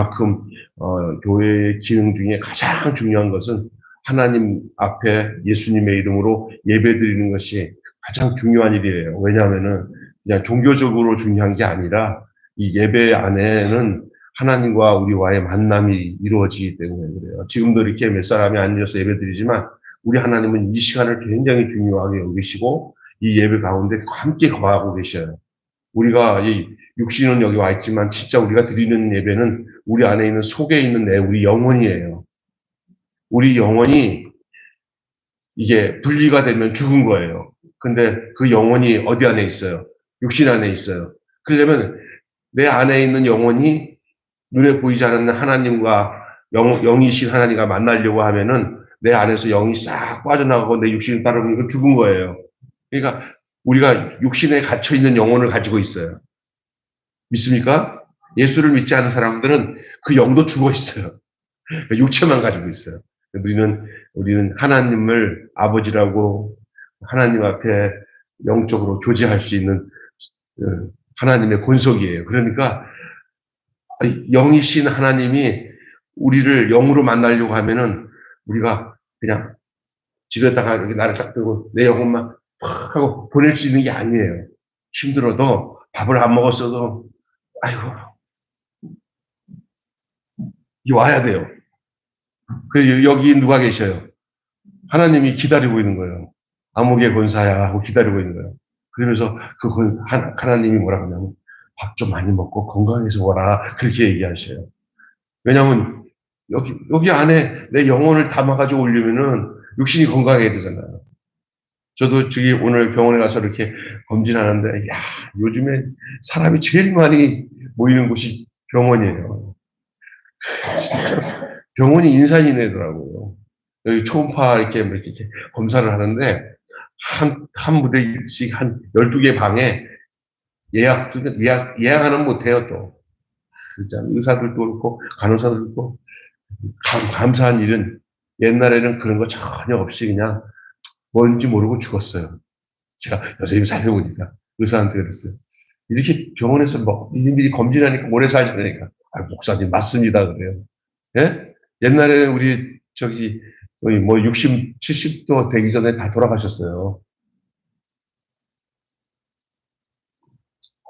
그만큼 교회의 기능 중에 가장 중요한 것은 하나님 앞에 예수님의 이름으로 예배드리는 것이 가장 중요한 일이에요. 왜냐하면은 그냥 종교적으로 중요한 게 아니라 이 예배 안에는 하나님과 우리와의 만남이 이루어지기 때문에 그래요. 지금도 이렇게 몇 사람이 앉아서 예배드리지만 우리 하나님은 이 시간을 굉장히 중요하게 여기시고 이 예배 가운데 함께 거하고 계셔요. 우리가 이 육신은 여기 와 있지만 진짜 우리가 드리는 예배는 우리 안에 있는 속에 있는 우리 영혼이에요. 우리 영혼이 이게 분리가 되면 죽은 거예요. 근데 그 영혼이 어디 안에 있어요? 육신 안에 있어요. 그러려면 내 안에 있는 영혼이 눈에 보이지 않는 하나님과 영이신 하나님과 만나려고 하면은 내 안에서 영이 싹 빠져나가고 내 육신을 따르면 이거 죽은 거예요. 그러니까 우리가 육신에 갇혀 있는 영혼을 가지고 있어요. 믿습니까? 예수를 믿지 않은 사람들은 그 영도 죽어 있어요. 육체만 가지고 있어요. 우리는 하나님을 아버지라고 하나님 앞에 영적으로 교제할 수 있는 하나님의 권속이에요. 그러니까 영이신 하나님이 우리를 영으로 만나려고 하면은 우리가 그냥 집에다가 이렇게 나를 딱 들고 내 영혼만 팍 하고 보낼 수 있는 게 아니에요. 힘들어도 밥을 안 먹었어도 아이고 와야 돼요. 그 여기 누가 계셔요? 하나님이 기다리고 있는 거예요. 암흑의 권사야 하고 기다리고 있는 거예요. 그러면서 그 하나님이 뭐라 그러냐면 밥 좀 많이 먹고 건강해서 오라 그렇게 얘기하셔요. 왜냐하면 여기 안에 내 영혼을 담아가지고 오려면은 육신이 건강해야 되잖아요. 저도 저기 오늘 병원에 가서 이렇게 검진하는데 야 요즘에 사람이 제일 많이 모이는 곳이 병원이에요. 병원이 인산이네더라고요. 여기 초음파 이렇게 검사를 하는데, 한 부대씩 한 12개 방에 예약하는 못해요, 또. 진짜 의사들도 그렇고, 간호사들도 그렇고, 감사한 일은 옛날에는 그런 거 전혀 없이 그냥 뭔지 모르고 죽었어요. 제가 선생님 자세히 보니까 의사한테 그랬어요. 이렇게 병원에서 뭐 미리미리 검진하니까 오래 살자니까. 아, 목사님 맞습니다. 그래요. 예? 옛날에 우리 거의 뭐 60, 70도 되기 전에 다 돌아가셨어요.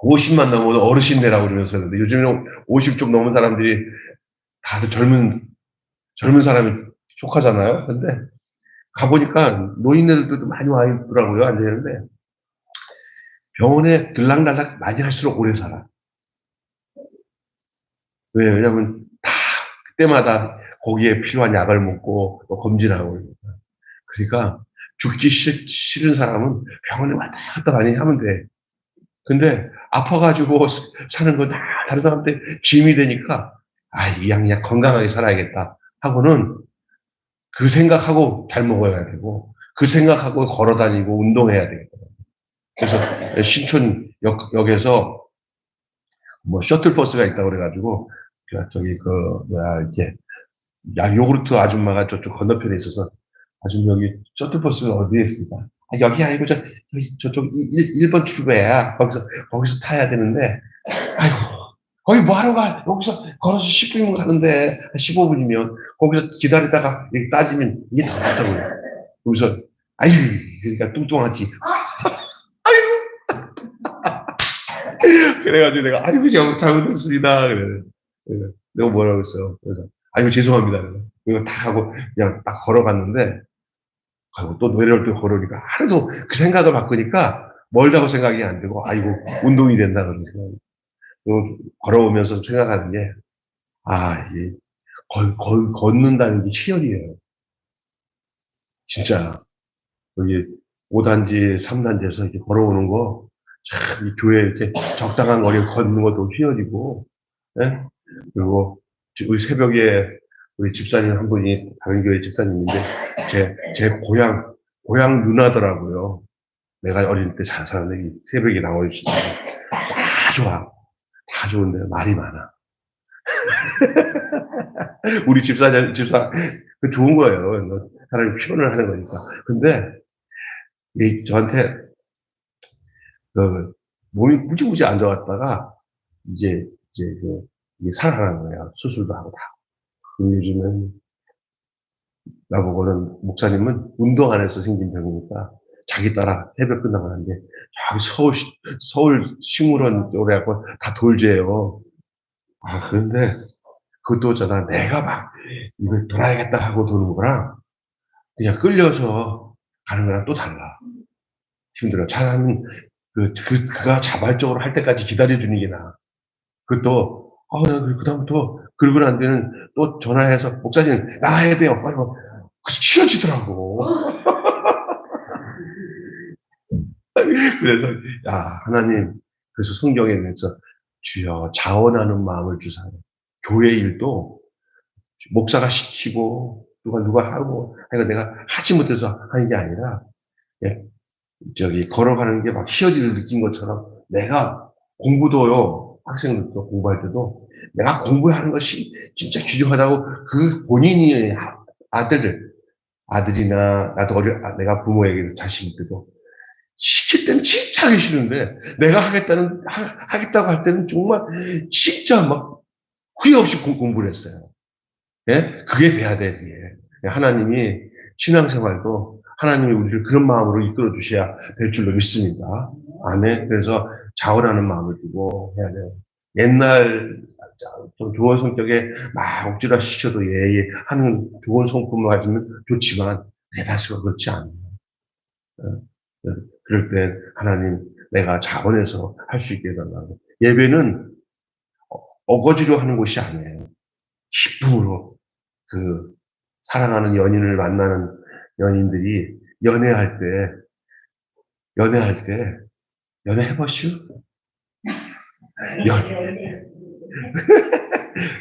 50만 넘어도 어르신네라고 그러면서 그런데 요즘에는 50 좀 넘은 사람들이 다들 젊은 사람이 속하잖아요. 근데 가보니까 노인네들도 많이 와 있더라고요. 앉아있는데 병원에 들락날락 많이 할수록 오래 살아. 왜? 왜냐면 다 그때마다 거기에 필요한 약을 먹고 또 검진하고 그러니까 죽기 싫은 사람은 병원에 왔다 갔다 많이 하면 돼. 근데 아파가지고 사는 건 다 다른 사람한테 짐이 되니까 아, 이 양 그냥 건강하게 살아야겠다 하고는 그 생각하고 잘 먹어야 되고 그 생각하고 걸어 다니고 운동해야 되겠다. 그래서 신촌역에서 뭐 셔틀버스가 있다고 그래가지고 저기 그 뭐야 이렇게 요구르트 아줌마가 저쪽 건너편에 있어서 아줌마 여기 셔틀버스가 어디에 있습니까? 아, 여기 아니고 저쪽 1번 출구야. 거기서 타야 되는데 아이고 거기 뭐 하러 가? 여기서 걸어서 10분이면 가는데 15분이면 거기서 기다리다가 이렇게 따지면 이게 더 낫다고요. 여기서 아이 그러니까 뚱뚱하지. 그래가지고 내가 아이고 잘못했습니다. 그래. 내가 뭐라고 했어요. 그래서 아이고 죄송합니다. 그래서 다 하고 그냥 딱 걸어갔는데 아이고 또 노래를 또 걸으니까 하루도 그 생각을 바꾸니까 멀다고 생각이 안 되고 아이고 운동이 된다 그런 생각이. 걸어오면서 생각하는 게 아, 이게 걷는다는 게 희열이에요. 진짜 여기 5단지, 3단지에서 이렇게 걸어오는 거 참, 이 교회 이렇게 적당한 거리에 걷는 것도 희열이고, 예? 그리고 우리 새벽에 우리 집사님 한 분이 다른 교회 집사님인데 제 고향 누나더라고요. 내가 어릴 때 잘 사는 새벽에 나와주시니까 다 좋아. 다 좋은데 말이 많아. 우리 집사, 그 좋은 거예요. 사람이 표현을 하는 거니까. 근데, 저한테, 그, 몸이 무지무지 안 좋았다가, 이제, 그, 이게 살아나는 거야. 수술도 하고 다. 그리고 요즘은 나보고는 목사님은 운동 안 해서 생긴 병이니까 자기 따라 새벽 끝나고 하는데 저기 서울 식물원 쪽으로 해갖고 다 돌재요. 아, 그런데 그것도 있잖아. 내가 막 이걸 돌아야겠다 하고 도는 거랑 그냥 끌려서 가는 거랑 또 달라. 힘들어. 차라리 그가 자발적으로 할 때까지 기다려주는 게 나아. 그것도, 나 그다음부터, 그러고 난 뒤에는 또 전화해서, 목사님, 나가야 돼요. 빨리 와. 그래서 치러지더라고. 그래서, 야, 하나님, 그래서 성경에서 주여 자원하는 마음을 주사요. 교회 일도 목사가 시키고, 누가 하고, 그러니까 내가 하지 못해서 하는 게 아니라, 예, 걸어가는 게 막 희열이를 느낀 것처럼 내가 공부도요, 학생들도 공부할 때도 내가 공부하는 것이 진짜 귀중하다고 그 본인이 아들이나 나도 내가 부모에게 자식 때도 시킬 때는 진짜 하기 싫은데 내가 하겠다고 할 때는 정말 진짜 막 후회 없이 공부를 했어요. 예? 그게 돼야 돼, 그게. 하나님이 신앙생활도 하나님이 우리를 그런 마음으로 이끌어 주셔야 될 줄로 믿습니다. 아멘. 그래서 자원하는 마음을 주고 해야 돼요. 옛날 좀 좋은 성격에 막 억지로 시켜도 예예 하는 좋은 성품을 가지면 좋지만 대다수가 그렇지 않아요. 그럴 때 하나님 내가 자원해서 할 수 있게 해달라고. 예배는 어거지로 하는 곳이 아니에요. 기쁨으로 그 사랑하는 연인을 만나는 연인들이 연애할 때, 연애해보시오?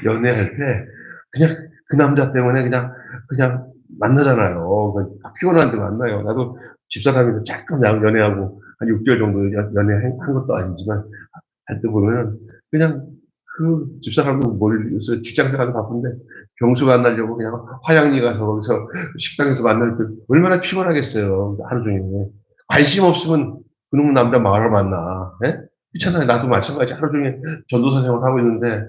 연애할 때, 그냥 그 남자 때문에 그냥 만나잖아요. 피곤한데 만나요. 나도 집사람이랑 잠깐 연애하고 한 6개월 정도 연애한 것도 아니지만, 할 때 보면 그냥 그 집사람도 요새 직장 생활도 바쁜데 경수 만나려고 그냥 화양리 가서 거기서 식당에서 만날 때 얼마나 피곤하겠어요. 하루 종일. 관심 없으면 그놈의 남자 뭐하러 만나. 예? 그렇잖아요. 나도 마찬가지. 하루 종일 전도사 생활하고 있는데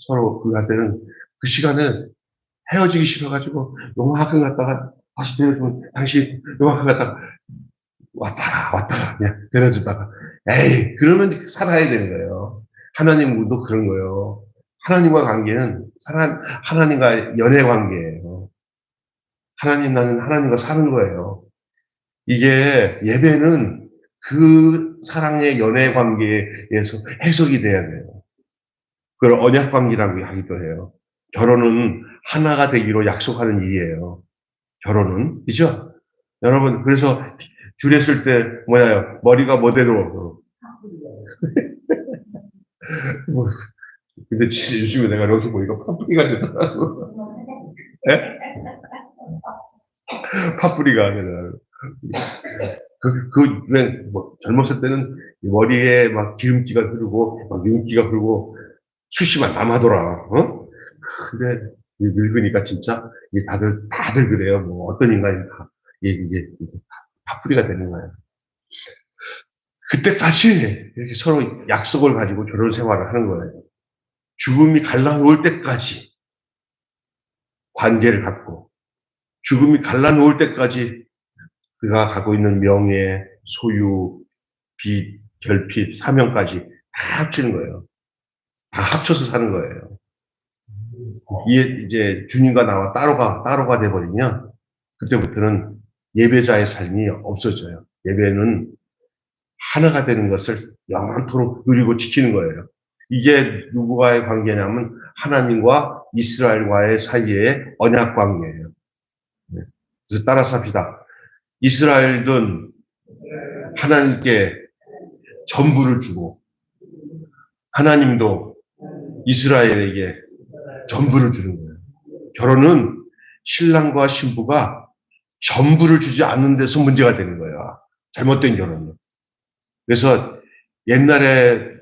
서로 할 때는 그 시간에 헤어지기 싫어가지고 용화학원 갔다가 다시 데려주면 당신 용화학원 갔다가 왔다가 그냥 데려주다가 에이 그러면 살아야 되는 거예요. 하나님도 그런 거예요. 하나님과 관계는 하나님과 연애 관계예요. 나는 하나님과 사는 거예요. 이게 예배는 그 사랑의 연애 관계에서 해석이 돼야 돼요. 그걸 언약 관계라고 하기도 해요. 결혼은 하나가 되기로 약속하는 일이에요. 결혼은. 그죠? 여러분, 그래서 줄였을 때 뭐냐요? 머리가 뭐대로. 근데 진짜 요즘에 내가 이렇게 보니까 파뿌리가 되더라고. 예? 파뿌리가 되더라고. 젊었을 때는 머리에 막 기름기가 흐르고, 막 윤기가 흐르고, 수시만 남하더라, 어? 근데, 늙으니까 진짜, 다들 그래요. 뭐, 어떤 인간이 다, 이게 파뿌리가 되는 거예요. 그때까지 이렇게 서로 약속을 가지고 결혼 생활을 하는 거예요. 죽음이 갈라놓을 때까지 관계를 갖고, 죽음이 갈라놓을 때까지 그가 갖고 있는 명예, 소유, 빚, 결핍, 사명까지 다 합치는 거예요. 다 합쳐서 사는 거예요. 이게 이제 주님과 나와 따로가 돼버리면 그때부터는 예배자의 삶이 없어져요. 예배는 하나가 되는 것을 영원토록 누리고 지키는 거예요. 이게 누구와의 관계냐면 하나님과 이스라엘과의 사이의 언약 관계예요. 그래서 따라서 합시다. 이스라엘은 하나님께 전부를 주고 하나님도 이스라엘에게 전부를 주는 거예요. 결혼은 신랑과 신부가 전부를 주지 않는 데서 문제가 되는 거예요. 잘못된 결혼은. 그래서 옛날에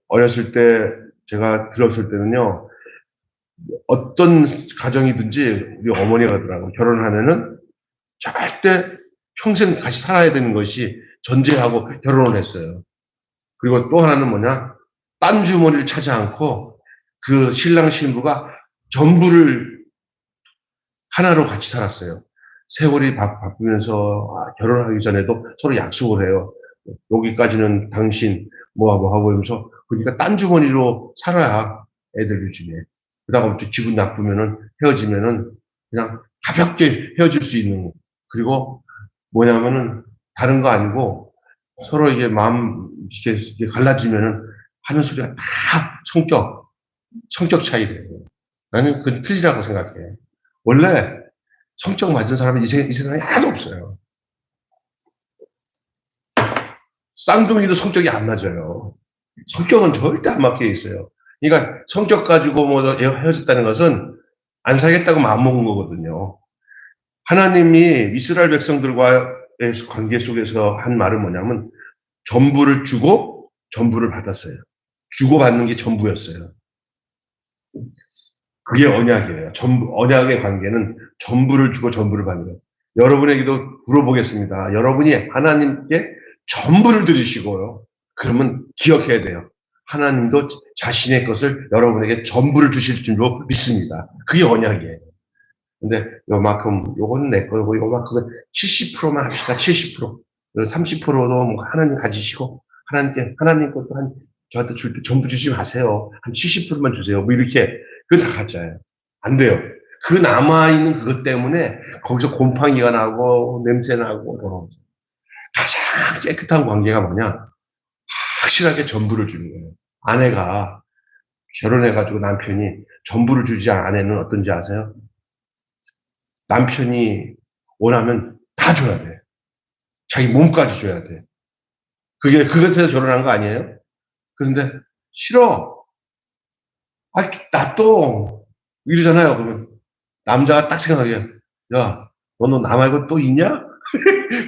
어렸을 때 제가 들었을 때는요. 어떤 가정이든지 우리 어머니가 그러더라고요. 결혼하면은 절대 평생 같이 살아야 되는 것이 전제하고 결혼을 했어요. 그리고 또 하나는 뭐냐? 딴 주머니를 차지 않고 그 신랑 신부가 전부를 하나로 같이 살았어요. 세월이 바쁘면서 결혼하기 전에도 서로 약속을 해요. 여기까지는 당신 뭐하고 하고 이러면서 그러니까 딴 주머니로 살아야 애들 요즘에. 그다음부터 기분 나쁘면은 헤어지면은 그냥 가볍게 헤어질 수 있는. 그리고 뭐냐면은 다른 거 아니고 서로 이게 마음 이게 갈라지면은 하는 소리가 다 성격 차이래요. 나는 그건 틀리라고 생각해. 원래 성격 맞은 사람은 이 세상에 하나도 없어요. 쌍둥이도 성격이 안 맞아요. 성격은 절대 안 맞게 있어요. 그러니까 성격 가지고 뭐 헤어졌다는 것은 안 살겠다고 마음먹은 거거든요. 하나님이 이스라엘 백성들과의 관계 속에서 한 말은 뭐냐면 전부를 주고 전부를 받았어요. 주고받는 게 전부였어요. 그게 언약이에요. 언약의 관계는 전부를 주고 전부를 받는 거예요. 여러분에게도 물어보겠습니다. 여러분이 하나님께 전부를 드리시고요. 그러면 기억해야 돼요. 하나님도 자신의 것을 여러분에게 전부를 주실 줄로 믿습니다. 그게 언약이에요. 근데 요거는 내 거고 요만큼은 70%만 합시다. 70%. 30%도 뭐 하나님 가지시고 하나님 것도 저한테 줄 때 전부 주지 마세요. 한 70%만 주세요. 뭐 이렇게 그건 다 가짜예요. 안 돼요. 그 남아있는 그것 때문에 거기서 곰팡이가 나고 냄새 나고 가장 깨끗한 관계가 뭐냐? 확실하게 전부를 주는 거예요. 아내가 결혼해가지고 남편이 전부를 주지 않은 아내는 어떤지 아세요? 남편이 원하면 다 줘야 돼. 자기 몸까지 줘야 돼. 그게 그것에서 결혼한 거 아니에요? 그런데 싫어. 나 또 이러잖아요. 그러면 남자가 딱 생각하기에 야, 너 나 말고 또 있냐?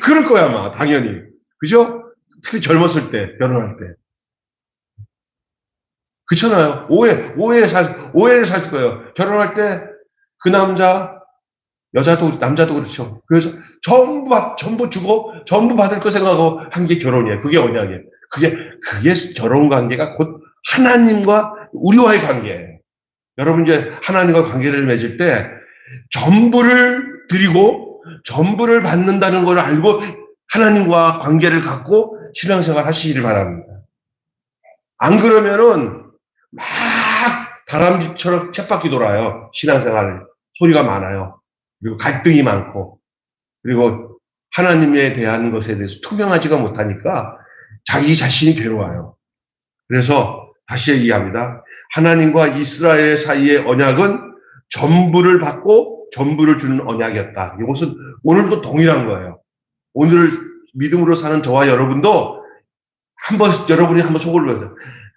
그럴 거야 아마 당연히. 그죠? 특히 젊었을 때 결혼할 때. 그렇잖아요. 오해를 살 거예요. 결혼할 때 그 남자도 그렇죠. 그래서 전부 주고 전부 받을 거 생각하고 한 게 결혼이에요. 그게 언약이에요. 그게 결혼 관계가 곧 하나님과 우리와의 관계예요. 여러분 이제 하나님과 관계를 맺을 때 전부를 드리고 전부를 받는다는 걸 알고 하나님과 관계를 갖고 신앙생활 하시기를 바랍니다. 안 그러면은 막 다람쥐처럼 쳇바퀴 돌아요. 신앙생활을. 소리가 많아요. 그리고 갈등이 많고 그리고 하나님에 대한 것에 대해서 투명하지가 못하니까 자기 자신이 괴로워요. 그래서 다시 얘기합니다. 하나님과 이스라엘 사이의 언약은 전부를 받고 전부를 주는 언약이었다. 이것은 오늘도 동일한 거예요. 오늘 믿음으로 사는 저와 여러분도 여러분이 한번 속을 보세요.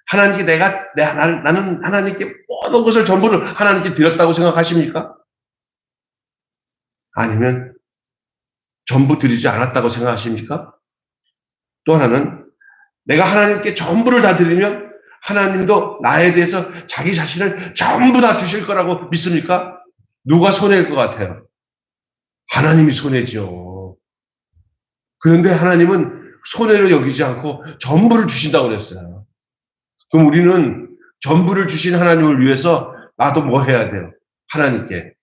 하나님께 나는 하나님께 모든 것을 전부를 하나님께 드렸다고 생각하십니까? 아니면 전부 드리지 않았다고 생각하십니까? 또 하나는 내가 하나님께 전부를 다 드리면 하나님도 나에 대해서 자기 자신을 전부 다 주실 거라고 믿습니까? 누가 손해일 것 같아요? 하나님이 손해죠. 그런데 하나님은 손해를 여기지 않고 전부를 주신다고 그랬어요. 그럼 우리는 전부를 주신 하나님을 위해서 나도 뭐 해야 돼요? 하나님께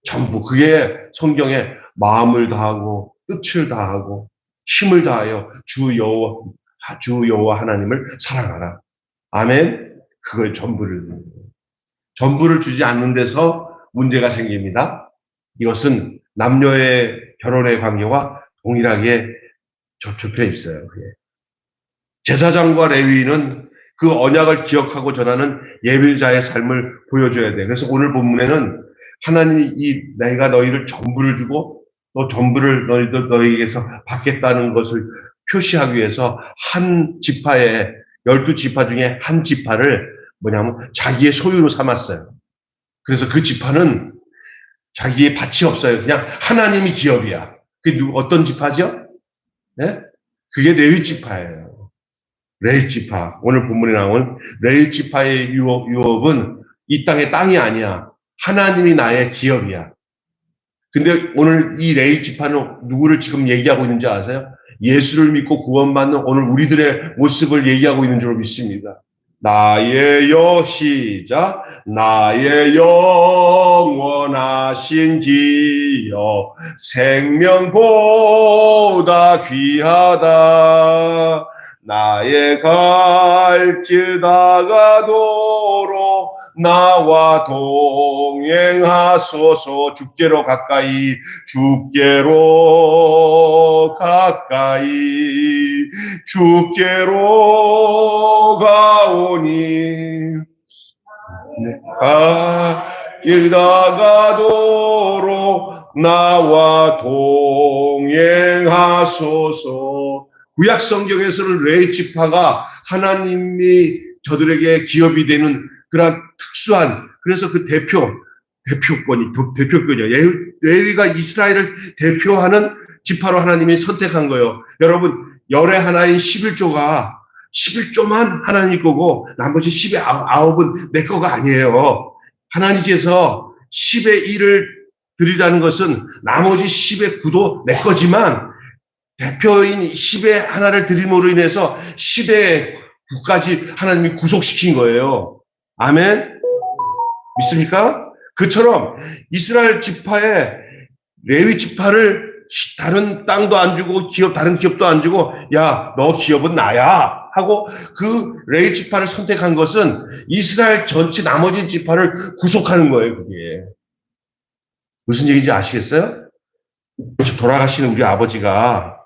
전부. 그게 성경에 마음을 다하고 뜻을 다하고 힘을 다하여 주 여호와 하나님을 사랑하라. 아멘. 그걸 전부를 주지 않는 데서 문제가 생깁니다. 이것은 남녀의 결혼의 관계와 동일하게 접촉해 있어요. 제사장과 레위인은 그 언약을 기억하고 전하는 예배자의 삶을 보여줘야 돼. 그래서 오늘 본문에는 하나님이 내가 너희를 전부를 주고 또 전부를 너희에게서 받겠다는 것을 표시하기 위해서 한 지파의 12지파 중에 한 지파를 뭐냐면 자기의 소유로 삼았어요. 그래서 그 지파는 자기의 밭이 없어요. 그냥 하나님이 기업이야. 그게 어떤 지파죠? 네? 그게 레위 지파예요. 레위 지파. 오늘 본문에 나온 레위 지파의 유업은 이 땅이 아니야. 하나님이 나의 기업이야. 근데 오늘 이 레위 지파는 누구를 지금 얘기하고 있는지 아세요? 예수를 믿고 구원받는 오늘 우리들의 모습을 얘기하고 있는 줄 믿습니다. 시작. 나의 영원하신 기여 생명보다 귀하다. 나의 갈 길 다가도록 나와 동행하소서. 주께로 가까이, 주께로 가까이, 주께로 가오니 길 다가도록 나와 동행하소서. 구약 성경에서는 레위 지파가 하나님이 저들에게 기업이 되는 그런 특수한, 그래서 그 대표권이요. 레위가 이스라엘을 대표하는 지파로 하나님이 선택한 거예요. 여러분, 열의 하나인 11조가 11조만 하나님 거고 나머지 19은 내 거가 아니에요. 하나님께서 10의 1을 드리라는 것은 나머지 10의 9도 내 거지만 대표인 10의 하나를 드림으로 인해서 10의 9까지 하나님이 구속시킨 거예요. 아멘? 믿습니까? 그처럼 이스라엘 지파의 레위 지파를 다른 땅도 안 주고 다른 기업도 안 주고 야, 너 기업은 나야 하고 그 레위 지파를 선택한 것은 이스라엘 전체 나머지 지파를 구속하는 거예요. 그게 무슨 얘기인지 아시겠어요? 돌아가시는 우리 아버지가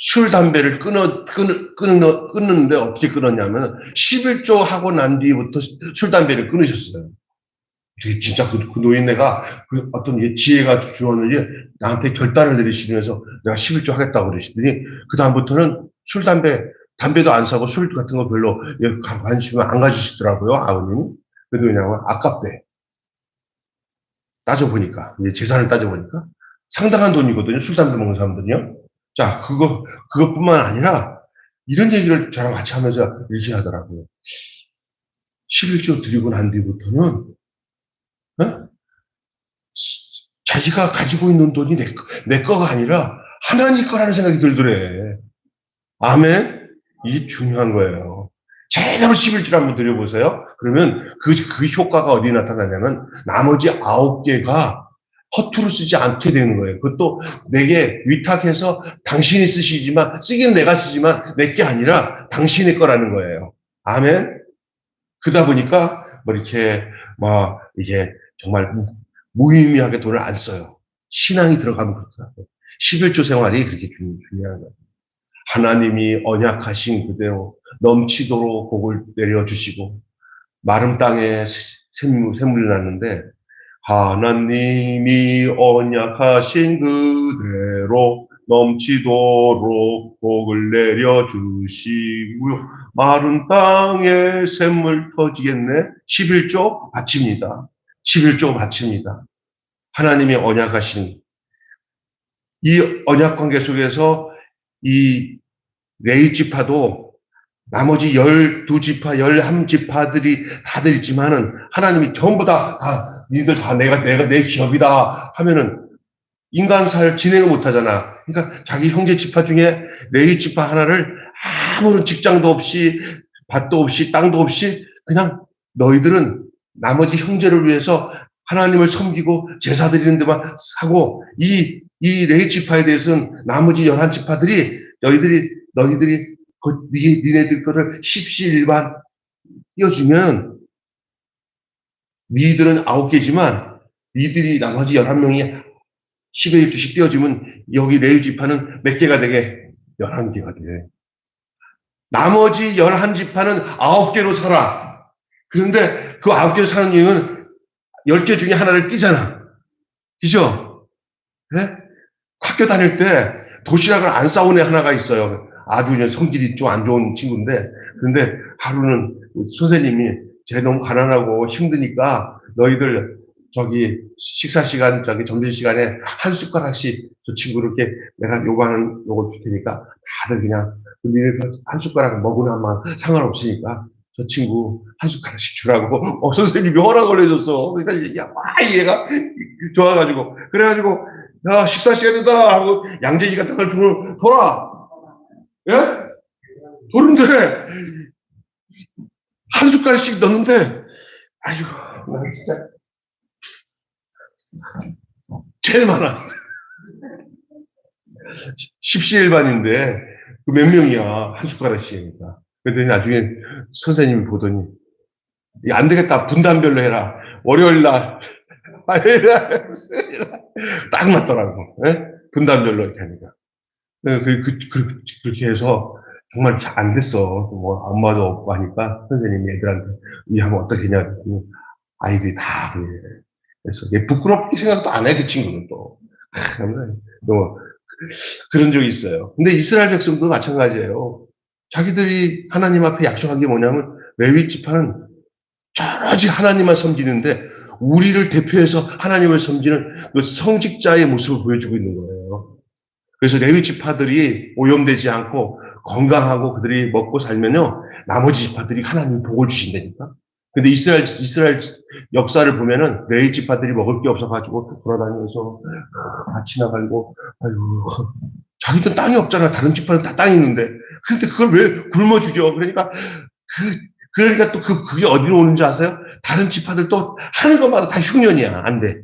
술, 담배를 끊는데 어떻게 끊었냐면 11조 하고 난 뒤부터 술, 담배를 끊으셨어요. 진짜 그 노인네가 어떤 지혜가 주었는지 나한테 결단을 내리시면서 내가 11조 하겠다고 그러시더니 그 다음부터는 술, 담배도 안 사고 술 같은 거 별로 관심을 안 가지시더라고요. 아버님이. 그래도 왜냐면 아깝대. 따져보니까, 재산을 따져보니까 상당한 돈이거든요. 술, 담배 먹는 사람들은요. 자, 그것뿐만 아니라 이런 얘기를 저랑 같이 하면서 얘기하더라고요. 11조 드리고 난 뒤부터는 자기가 가지고 있는 돈이 내 거가 아니라 하나님 거라는 생각이 들더래. 아멘? 이게 중요한 거예요. 제대로 11조를 한번 드려보세요. 그러면 그 효과가 어디에 나타나냐면 나머지 9개가 허투루 쓰지 않게 되는 거예요. 그것도 내게 위탁해서 당신이 쓰시지만, 쓰기는 내가 쓰지만 내게 아니라 당신의 거라는 거예요. 아멘? 그러다 보니까 이렇게 이게 정말 무의미하게 돈을 안 써요. 신앙이 들어가면 그렇더라고요. 11조 생활이 그렇게 중요한 거예요. 하나님이 언약하신 그대로 넘치도록 복을 내려주시고 마른 땅에 샘물이 났는데 하나님이 언약하신 그대로 넘치도록 복을 내려주시고요. 마른 땅에 샘물 터지겠네. 11조 바칩니다. 11조 바칩니다. 하나님이 언약하신 이 언약 관계 속에서 이 레위 지파도 나머지 12지파, 11지파들이 다들 있지만은 하나님이 전부 다 니들 다 내가 내 기업이다 하면은 인간사를 진행을 못 하잖아. 그러니까 자기 형제 지파 중에 레위 지파 하나를 아무런 직장도 없이 밭도 없이 땅도 없이 그냥 너희들은 나머지 형제를 위해서 하나님을 섬기고 제사 드리는 데만 하고 이 레위 지파에 대해서는 나머지 11지파들이 너희들이 니네들 거를 십시일반 띄워주면 니들은 9개지만 니들이 나머지 11명이 10의 1조씩 띄워주면 여기 레위 지파는 몇 개가 되게? 11개가 돼. 나머지 11지파는 9개로 살아. 그런데 그 9개로 사는 이유는 10개 중에 하나를 띄잖아. 그죠? 네? 학교 다닐 때 도시락을 안 싸운 애 하나가 있어요. 아주 그냥 성질이 좀 안 좋은 친구인데, 그런데 하루는 선생님이 쟤 너무 가난하고 힘드니까 너희들 저기 식사 시간, 점심 시간에 한 숟가락씩 저 친구 이렇게 내가 요구하는 요걸 줄 테니까 다들 그냥 니네 한 숟가락 먹으나마 상관없으니까 저 친구 한 숟가락씩 주라고 선생님이 허락을 해줬어. 그러니까 얘가 좋아가지고 그래가지고 야 식사 시간이다 하고 양재지 같은 걸 주고 돌아. 예? 도른들에 한 숟갈씩 넣는데, 아이고, 나 진짜 제일 많아. 십시일반인데 그 몇 명이야, 한 숟가락씩이니까. 그랬더니 나중에 선생님이 보더니 안 되겠다, 분단별로 해라. 월요일 날, 화요일 날, 딱 맞더라고. 예? 분단별로 이렇게 하니까. 그렇게 해서 정말 안 됐어. 뭐 엄마도 없고 하니까 선생님이 애들한테 이 하면 어떻게 했냐 그랬더니 아이들이 다 그래. 그래서 얘 부끄럽게 생각도 안 해, 그 친구는 또. 또 그런 적이 있어요. 근데 이스라엘 백성도 마찬가지예요. 자기들이 하나님 앞에 약속한 게 뭐냐면 레위 지파는 오로지 하나님만 섬기는데 우리를 대표해서 하나님을 섬기는 그 성직자의 모습을 보여주고 있는 거예요. 그래서 레위 지파들이 오염되지 않고 건강하고 그들이 먹고 살면요, 나머지 지파들이 하나님 복을 주신다니까. 근데 이스라엘 역사를 보면은 레위 지파들이 먹을 게 없어가지고 돌아다니면서 같이 나가고, 아이고, 자기들 땅이 없잖아. 다른 지파는 다 땅이 있는데. 근데 그걸 왜 굶어 죽여? 그러니까 그러니까 또 그게 어디로 오는지 아세요? 다른 지파들 또 하는 것마다 다 흉년이야. 안 돼.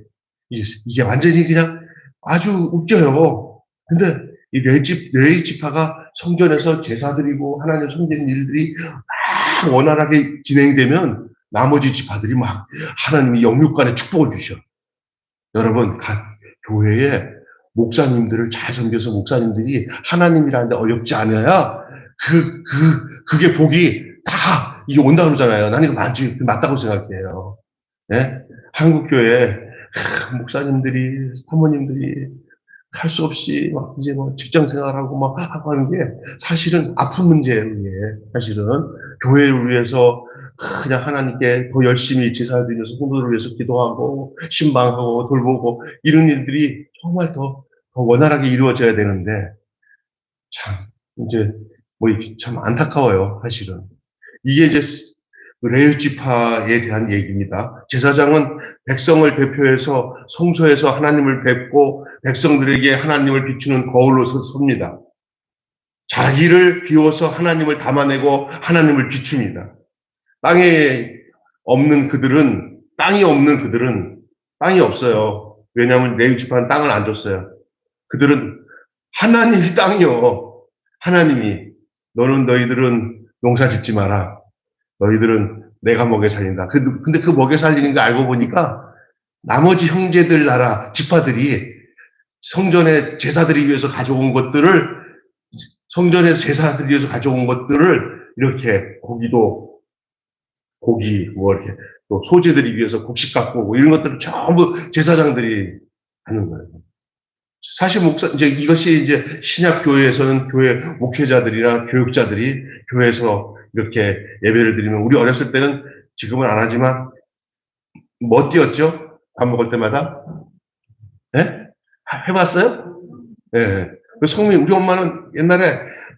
이게 완전히 그냥 아주 웃겨요. 근데 이 레위 지파가 성전에서 제사 드리고 하나님 섬기는 일들이 막 원활하게 진행되면 나머지 지파들이 막 하나님이 영육간에 축복을 주셔. 여러분, 각 교회에 목사님들을 잘 섬겨서 목사님들이 하나님이라는데 어렵지 않아야 그게 복이 다 이게 온다 그러잖아요. 나는 이거 맞다고 생각해요. 예? 한국교회 목사님들이, 사모님들이 할 수 없이 막 이제 뭐 직장 생활하고 막 하고 하는 게 사실은 아픈 문제예요. 이게 사실은 교회를 위해서 그냥 하나님께 더 열심히 제사를 드려서 성도들을 위해서 기도하고 신방하고 돌보고 이런 일들이 정말 더 원활하게 이루어져야 되는데 참 이제 뭐 참 안타까워요. 사실은 이게 이제 레위 지파에 대한 얘기입니다. 제사장은 백성을 대표해서 성소에서 하나님을 뵙고 백성들에게 하나님을 비추는 거울로 섭니다. 자기를 비워서 하나님을 담아내고 하나님을 비춥니다. 땅이 없는 그들은 땅이 없어요. 왜냐하면 레위 지파는 땅을 안 줬어요. 그들은 하나님이 땅이요. 하나님이 너희들은 농사 짓지 마라. 너희들은 내가 먹여 살린다. 근데 그 먹여 살리는 거 알고 보니까 나머지 형제들 나라 지파들이 성전에 제사드리기 위해서 가져온 것들을 성전에서 제사드리기 위해서 가져온 것들을 이렇게 고기 뭐 이렇게 또 소제드리기 위해서 곡식 갖고 오고 이런 것들을 전부 제사장들이 하는 거예요. 사실 이제 이것이 이제 신약 교회에서는 교회 목회자들이나 교육자들이 교회에서 이렇게 예배를 드리면 우리 어렸을 때는 지금은 안 하지만 뭐 뛰었죠? 밥 먹을 때마다? 예? 해봤어요? 예. 그 성미, 우리 엄마는 옛날에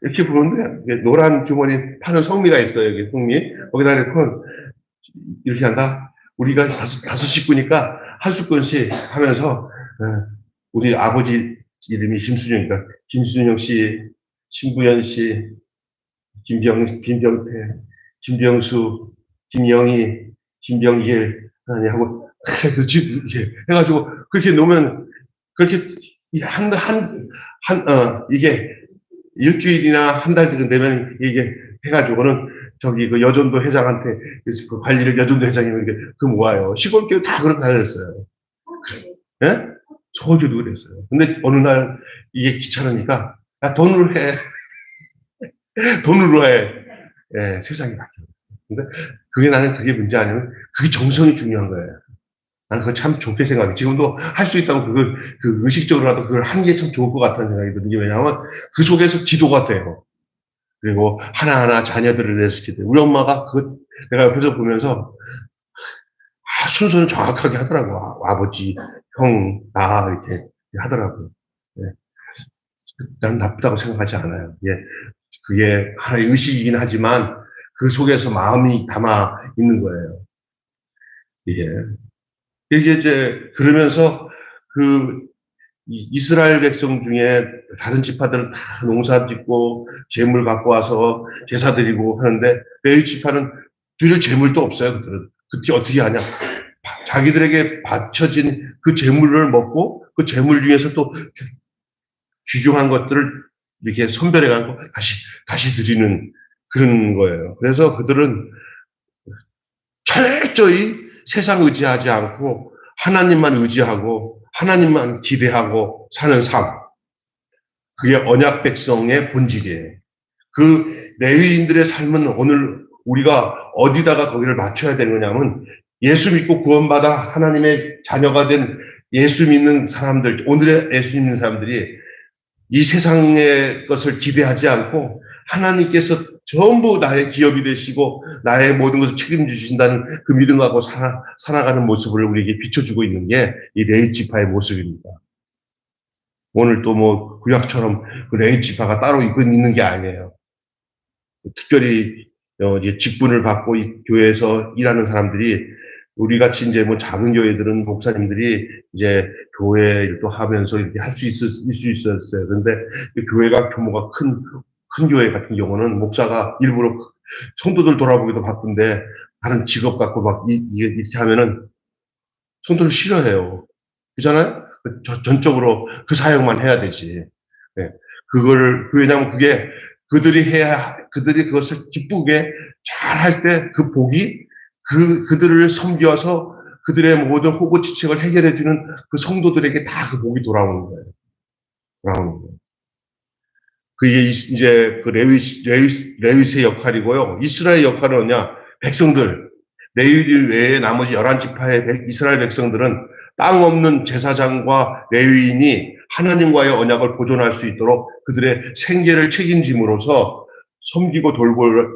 이렇게 부르는데, 노란 주머니 파는 성미가 있어요, 여기 성미. 거기다 이렇게 한다? 우리가 다섯 식구니까 한 숟갈씩 하면서, 우리 아버지 이름이 김순영이니까, 김순영 씨, 신부연 씨, 김병태, 김병수, 김영희, 김병길, 하고, 이렇게 해가지고, 그렇게 놓으면, 그렇게, 이게 일주일이나 한 달 되면 이게 해가지고는 저기 그 여전도 회장한테 그 관리를 여전도 회장이 그 모아요. 시골 교육 다 그렇게 다녔어요. 예? 저주도 그랬어요. 근데 어느 날 이게 귀찮으니까 야, 돈으로 해. 돈으로 해. 예, 세상이 바뀌어요. 근데 나는 그게 문제 아니면 그게 정성이 중요한 거예요. 난 그거 참 좋게 생각해. 지금도 할 수 있다면 그 의식적으로라도 그걸 하는 게 참 좋을 것 같다는 생각이 드는 게 왜냐하면 그 속에서 기도가 돼요. 그리고 하나하나 자녀들을 위해서 기도해요. 우리 엄마가 내가 옆에서 보면서 순서는 정확하게 하더라고. 아버지, 형, 나 이렇게 하더라고요. 예. 난 나쁘다고 생각하지 않아요. 예. 그게 하나의 의식이긴 하지만 그 속에서 마음이 담아 있는 거예요. 이게 이제 그러면서 이스라엘 백성 중에 다른 지파들은 다 농사 짓고 재물 갖고 와서 제사 드리고 하는데 레위 지파는 드릴 재물도 없어요. 그들은 그때 어떻게 하냐? 자기들에게 바쳐진 그 재물을 먹고 그 재물 중에서 또 귀중한 것들을 이렇게 선별해 갖고 다시 드리는 그런 거예요. 그래서 그들은 철저히 세상 의지하지 않고 하나님만 의지하고 하나님만 기대하고 사는 삶. 그게 언약 백성의 본질이에요. 그 레위인들의 삶은 오늘 우리가 어디다가 거기를 맞춰야 되는 거냐면 예수 믿고 구원받아 하나님의 자녀가 된 예수 믿는 사람들, 오늘의 예수 믿는 사람들이 이 세상의 것을 기대하지 않고 하나님께서 전부 나의 기업이 되시고 나의 모든 것을 책임지신다는 그 믿음 갖고 살아가는 모습을 우리에게 비춰주고 있는 게 이 레위 지파의 모습입니다. 오늘 또 뭐 구약처럼 그 레위 지파가 따로 있는 게 아니에요. 특별히 이제 직분을 받고 이 교회에서 일하는 사람들이 우리 같이 이제 뭐 작은 교회들은 목사님들이 이제 교회 일도 하면서 이렇게 할 수 있었어요. 그런데 교회가 규모가 큰 교회 같은 경우는 목사가 일부러 성도들 돌아보기도 바쁜데 다른 직업 갖고 막 이렇게 하면은 성도를 싫어해요. 그잖아요? 전적으로 그 사역만 해야 되지. 네. 왜냐면 그게 그들이 그것을 기쁘게 잘 할 때 그 복이 그들을 섬겨서 그들의 모든 호고치책을 해결해주는 그 성도들에게 다 그 복이 돌아오는 거예요. 그게 이제 그 레위스의 역할이고요. 이스라엘 역할은 뭐냐? 백성들, 레위 외에 나머지 11지파의 이스라엘 백성들은 땅 없는 제사장과 레위인이 하나님과의 언약을 보존할 수 있도록 그들의 생계를 책임짐으로써 섬기고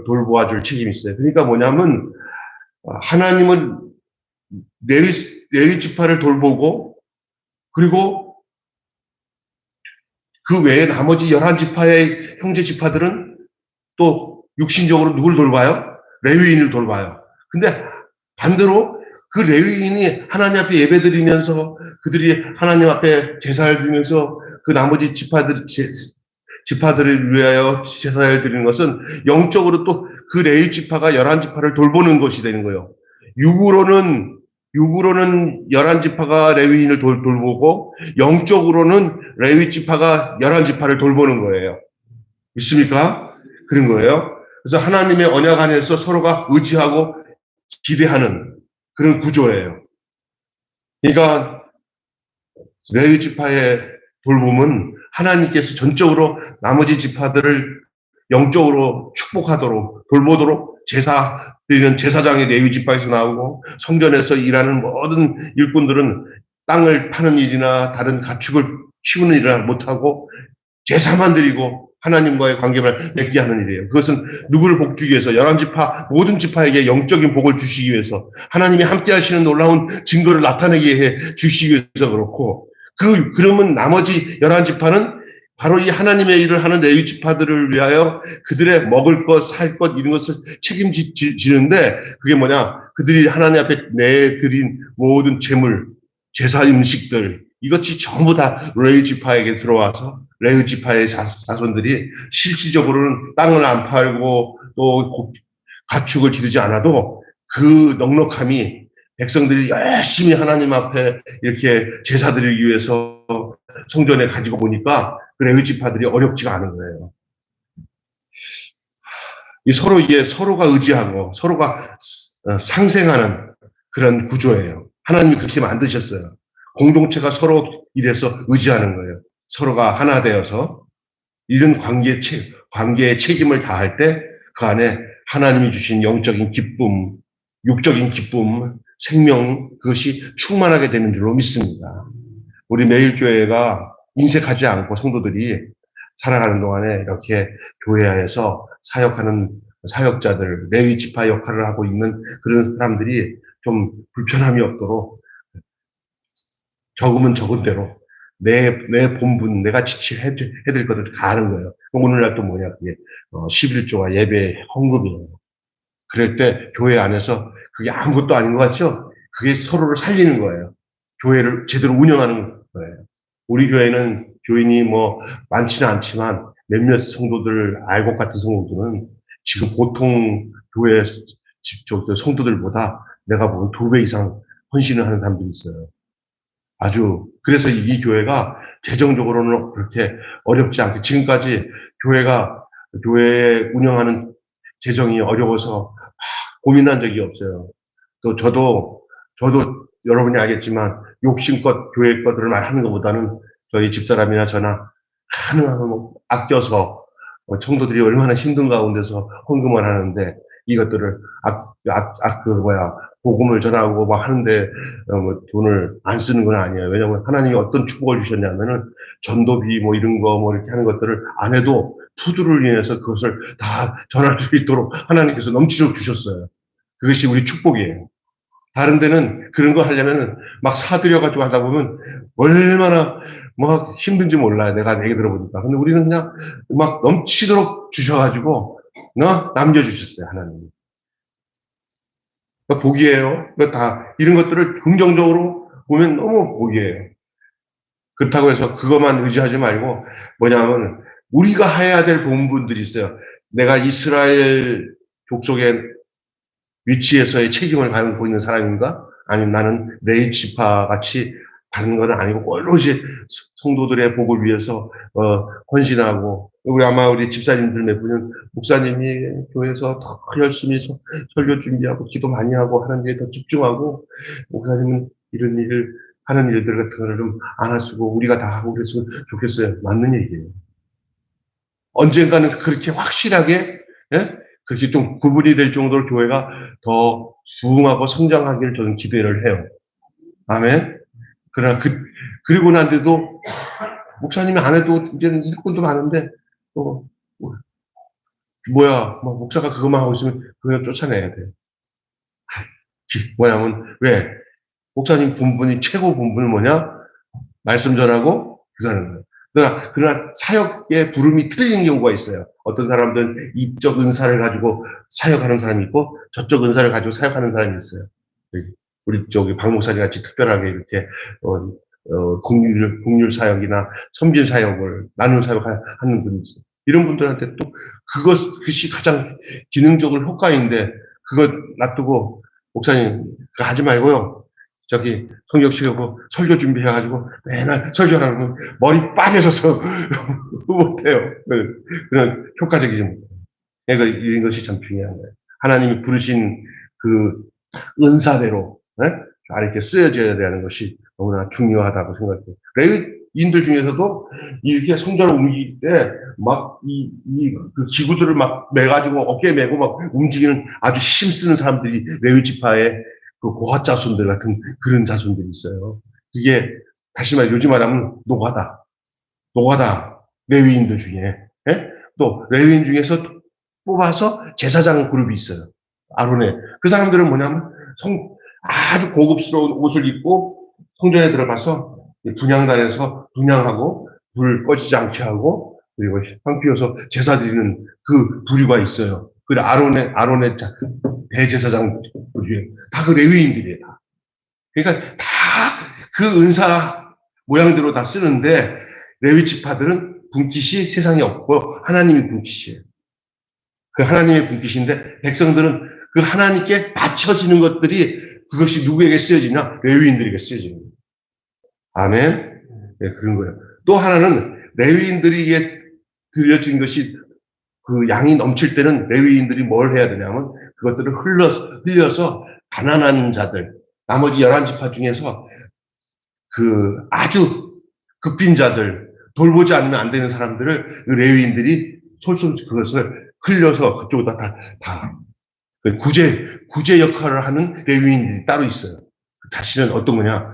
돌보아 줄 책임이 있어요. 그러니까 뭐냐면 하나님은 레위 지파를 돌보고 그리고 그 외에 나머지 11지파의 형제 지파들은 또 육신적으로 누굴 돌봐요? 레위인을 돌봐요. 근데 반대로 그 레위인이 하나님 앞에 예배드리면서 그들이 하나님 앞에 제사를 드리면서 그 나머지 지파들을 위하여 제사를 드리는 것은 영적으로 또 그 레위 지파가 11지파를 돌보는 것이 되는 거예요. 육으로는 11지파가 레위인을 돌보고 영적으로는 레위 지파가 11지파를 돌보는 거예요. 믿습니까? 그런 거예요. 그래서 하나님의 언약 안에서 서로가 의지하고 기대하는 그런 구조예요. 그러니까 레위 지파의 돌봄은 하나님께서 전적으로 나머지 지파들을 영적으로 축복하도록 돌보도록 제사 드리는 제사장이 레위 지파에서 나오고 성전에서 일하는 모든 일꾼들은 땅을 파는 일이나 다른 가축을 키우는 일을 못하고 제사만 드리고 하나님과의 관계를 맺게 하는 일이에요. 그것은 누구를 복주기 위해서 11지파 모든 지파에게 영적인 복을 주시기 위해서 하나님이 함께 하시는 놀라운 증거를 나타내게 해 주시기 위해서 그렇고 그러면 나머지 11지파는 바로 이 하나님의 일을 하는 레위 지파들을 위하여 그들의 먹을 것, 살 것 이런 것을 책임지는데 그게 뭐냐? 그들이 하나님 앞에 내드린 모든 재물, 제사 음식들 이것이 전부 다 레위 지파에게 들어와서 레위 지파의 자손들이 실질적으로는 땅을 안 팔고 또 가축을 기르지 않아도 그 넉넉함이 백성들이 열심히 하나님 앞에 이렇게 제사 드리기 위해서 성전에 가지고 보니까 그 레위 지파들이 어렵지가 않은 거예요. 서로가 의지하고 서로가 상생하는 그런 구조예요. 하나님이 그렇게 만드셨어요. 공동체가 서로 이래서 의지하는 거예요. 서로가 하나 되어서 이런 관계의 책임을 다할 때 그 안에 하나님이 주신 영적인 기쁨, 육적인 기쁨, 생명 그것이 충만하게 되는 줄로 믿습니다. 우리 매일교회가 인색하지 않고 성도들이 살아가는 동안에 이렇게 교회 안에서 사역하는 사역자들, 레위 지파 역할을 하고 있는 그런 사람들이 좀 불편함이 없도록 적으면 적은 대로 내 본분, 내가 지치해야 될 것을 다 하는 거예요. 오늘날 또 뭐냐, 그게 11조가 예배 헌금이에요. 그럴 때 교회 안에서 그게 아무것도 아닌 것 같죠? 그게 서로를 살리는 거예요. 교회를 제대로 운영하는 거예요. 우리 교회는 교인이 뭐 많지는 않지만 몇몇 성도들, 알곡 같은 성도들은 지금 보통 교회 성도들보다 내가 보면 2배 이상 헌신을 하는 사람들이 있어요. 아주. 그래서 이 교회가 재정적으로는 그렇게 어렵지 않게 지금까지 교회 운영하는 재정이 어려워서 고민한 적이 없어요. 또 저도 여러분이 알겠지만 욕심껏 교회 것들을 말하는 것보다는 저희 집사람이나 저나 가능하면 아껴서 성도들이 얼마나 힘든 가운데서 헌금을 하는데 이것들을 복음을 전하고 막 하는데 뭐 돈을 안 쓰는 건 아니에요. 왜냐하면 하나님이 어떤 축복을 주셨냐면은 전도비 뭐 이런 거 뭐 이렇게 하는 것들을 안 해도 푸드를 인해서 그것을 다 전할 수 있도록 하나님께서 넘치도록 주셨어요. 그것이 우리 축복이에요. 다른 데는 그런 거 하려면은 막 사들여가지고 하다 보면 얼마나 막 힘든지 몰라요. 내가 얘기 들어보니까. 근데 우리는 그냥 막 넘치도록 주셔가지고, 남겨주셨어요, 하나님이. 그러니까 복이에요. 그러니까 다, 이런 것들을 긍정적으로 보면 너무 복이에요. 그렇다고 해서 그것만 의지하지 말고, 뭐냐면, 우리가 해야 될 본분들이 있어요. 내가 이스라엘 족속의 위치에서의 책임을 가지고 있는 사람인가? 아니면 나는 레이 지파 같이 다른 건 아니고 오롯이 성도들의 복을 위해서 헌신하고 우리 집사님들 몇 분은 목사님이 교회에서 더 열심히 설교 준비하고 기도 많이 하고 하는 일에 더 집중하고 목사님은 이런 일을 하는 일들 같은 거를 좀 안 하시고 우리가 다 하고 그랬으면 좋겠어요. 맞는 얘기예요. 언젠가는 그렇게 확실하게 예? 그렇게 좀 구분이 될 정도로 교회가 더 부흥하고 성장하기를 저는 기대를 해요. 아멘. 그러나 그리고 난데도 목사님이 안 해도 이제는 일꾼도 많은데 또 뭐야 목사가 그것만 하고 있으면 그냥 쫓아내야 돼. 뭐냐면 왜 목사님 본분이 최고 본분은 뭐냐? 말씀 전하고 그거는 거예요. 그러나 사역의 부름이 틀린 경우가 있어요. 어떤 사람들은 이쪽 은사를 가지고 사역하는 사람이 있고 저쪽 은사를 가지고 사역하는 사람이 있어요. 우리 저기 박 목사님 같이 특별하게 이렇게 공률 사역이나 섬진 사역을 나눈 사역하는 분이 있어요. 이런 분들한테 또 그것이 가장 기능적으로 효과인데 그거 놔두고 목사님 그거 하지 말고요. 저기 성경시키고 설교 준비해가지고 맨날 설교하라고 머리 빠개져서 못해요. 그런 효과적이지 못해요. 그러니까 이런 것이 참 중요한 거예요. 하나님이 부르신 그 은사대로 이렇게 쓰여져야 되는 것이 너무나 중요하다고 생각해요. 레위인들 중에서도 이렇게 성전을 옮길 때 막 그 기구들을 막 매가지고 어깨에 메고 막 움직이는 아주 힘쓰는 사람들이 레위 지파의 그 고핫 자손들 같은 그런 자손들이 있어요. 이게 다시 말해 요즘 말하면 노가다 레위인들 중에 또 레위인 중에서 뽑아서 제사장 그룹이 있어요. 아론의 그 사람들은 뭐냐면 아주 고급스러운 옷을 입고 성전에 들어가서 분향단에서 분향하고 불 꺼지지 않게 하고 그리고 향 피워서 제사 드리는 그 부류가 있어요. 그 아론의 대제사장 부류 다 그 레위인들이에요. 다. 그러니까 다 그 은사 모양대로 다 쓰는데 레위 지파들은 분깃이 세상에 없고 하나님이 분깃이에요. 그 하나님의 분깃인데 백성들은 그 하나님께 바쳐지는 것들이 그것이 누구에게 쓰여지냐? 레위인들에게 쓰여지는 거예요. 아멘. 네, 그런 거예요. 또 하나는 레위인들에게 드려진 것이 그 양이 넘칠 때는 레위인들이 뭘 해야 되냐면 그것들을 흘려서 가난한 자들, 나머지 11지파 중에서 그 아주 급빈 자들, 돌보지 않으면 안 되는 사람들을 그 레위인들이 솔솔 그것을 흘려서 그쪽에다 다 구제 역할을 하는 레위인들이 따로 있어요. 자신은 어떤 거냐?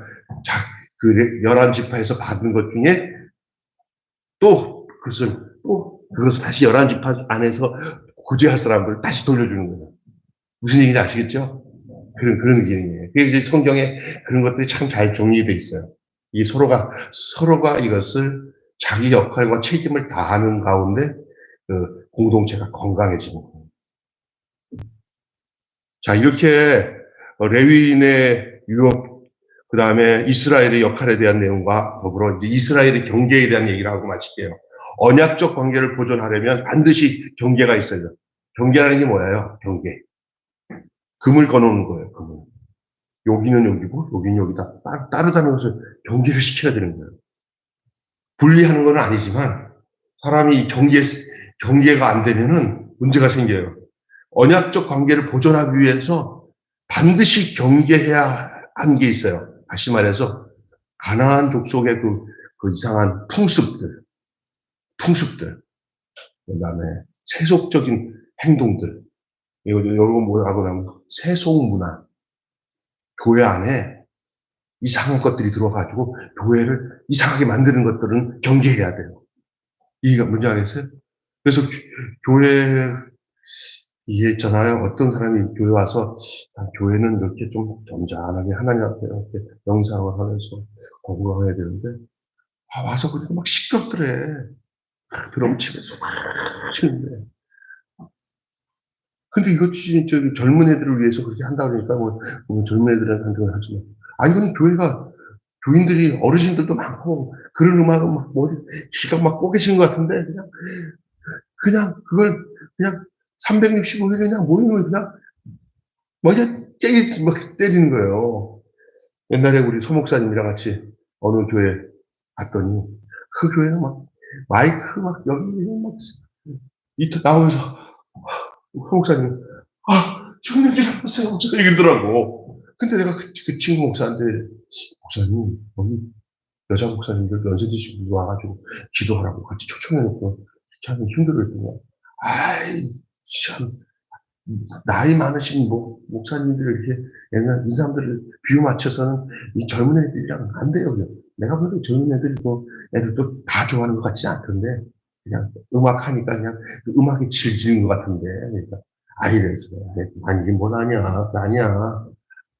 그 11지파에서 받은 것 중에 또 그것을 다시 11지파 안에서 구제할 사람들을 다시 돌려주는 거예요. 무슨 얘기인지 아시겠죠? 그런 얘기예요. 이제 성경에 그런 것들이 참 잘 정리되어 있어요. 이 서로가 이것을 자기 역할과 책임을 다하는 가운데 그 공동체가 건강해지는 거예요. 자, 이렇게 레위인의 유업 그 다음에 이스라엘의 역할에 대한 내용과 더불어 이제 이스라엘의 경계에 대한 얘기를 하고 마칠게요. 언약적 관계를 보존하려면 반드시 경계가 있어야 돼요. 경계라는 게 뭐예요? 경계. 금을 꺼놓는 거예요, 금을. 여기는 여기고, 여기는 여기다. 따르다는 것을 경계를 시켜야 되는 거예요. 분리하는 건 아니지만, 사람이 경계가 안 되면은 문제가 생겨요. 언약적 관계를 보존하기 위해서 반드시 경계해야 하는 게 있어요. 다시 말해서, 가나안 족속의 그 이상한 풍습들, 그 다음에 세속적인 행동들, 이거 뭐라고 하면 세속 문화, 교회 안에 이상한 것들이 들어가지고 교회를 이상하게 만드는 것들은 경계해야 돼요. 이해가 문제 아니겠어요? 그래서 교회 이해 있잖아요. 어떤 사람이 교회 와서 교회는 이렇게 좀 점잖하게 하나님 앞에 이렇게 명상을 하면서 공부해야 되는데 와서 그렇게 막 시끄럽더래. 드럼 치면서 막 치는데. 근데 이거 진짜 젊은 애들을 위해서 그렇게 한다 그러니까 뭐 젊은 애들한테 하지만 아니 그건 교회가 교인들이 어르신들도 많고 그런 음악은 막 머리 귀가 막 꼬개신 것 같은데 그냥 그걸 그냥 365일 그냥 모이는 걸 그냥 먼저 막 때리는 거예요. 옛날에 우리 소목사님이랑 같이 어느 교회 갔더니 그 교회는 막 마이크 막 여기 막 이따 나오면서 소목사님 죽는 줄 알았어요. 목사님 이러더라고. 근데 내가 그 친구 목사한테 목사님 여기 여자 목사님들 연세 드신 분이 와가지고 기도하라고 같이 초청해놓고 이렇게 하면 힘들어 했더니 아이 참 나이 많으신 목사님들 이렇게 옛날 이 사람들을 비유 맞춰서는 이 젊은 애들이랑 안 돼요. 그냥. 내가 봐도 젊은 애들이 애들도 다 좋아하는 것 같지 않던데 그냥 음악 하니까 그냥 그 음악이 질지는 것 같은데 그러니까 이래서 아니 이게 뭘 아니야.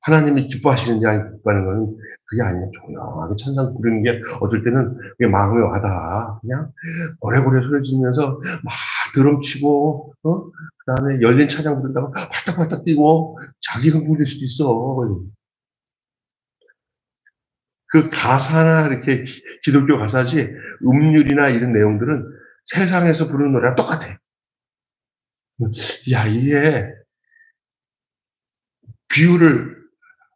하나님이 기뻐하시는지 안 기뻐하는 거는 그게 아니야. 조용하게 찬양 부르는 게 어쩔 때는 그게 마음에 와닿아. 그냥 고래고래 소리 지르면서 막 드럼 치고, 그 다음에 열린 찬양 부른다고 활딱활딱 뛰고 자기 흥분될 수도 있어. 그 가사나 이렇게 기독교 가사지 음률이나 이런 내용들은 세상에서 부르는 노래랑 똑같아. 야, 이게 비유를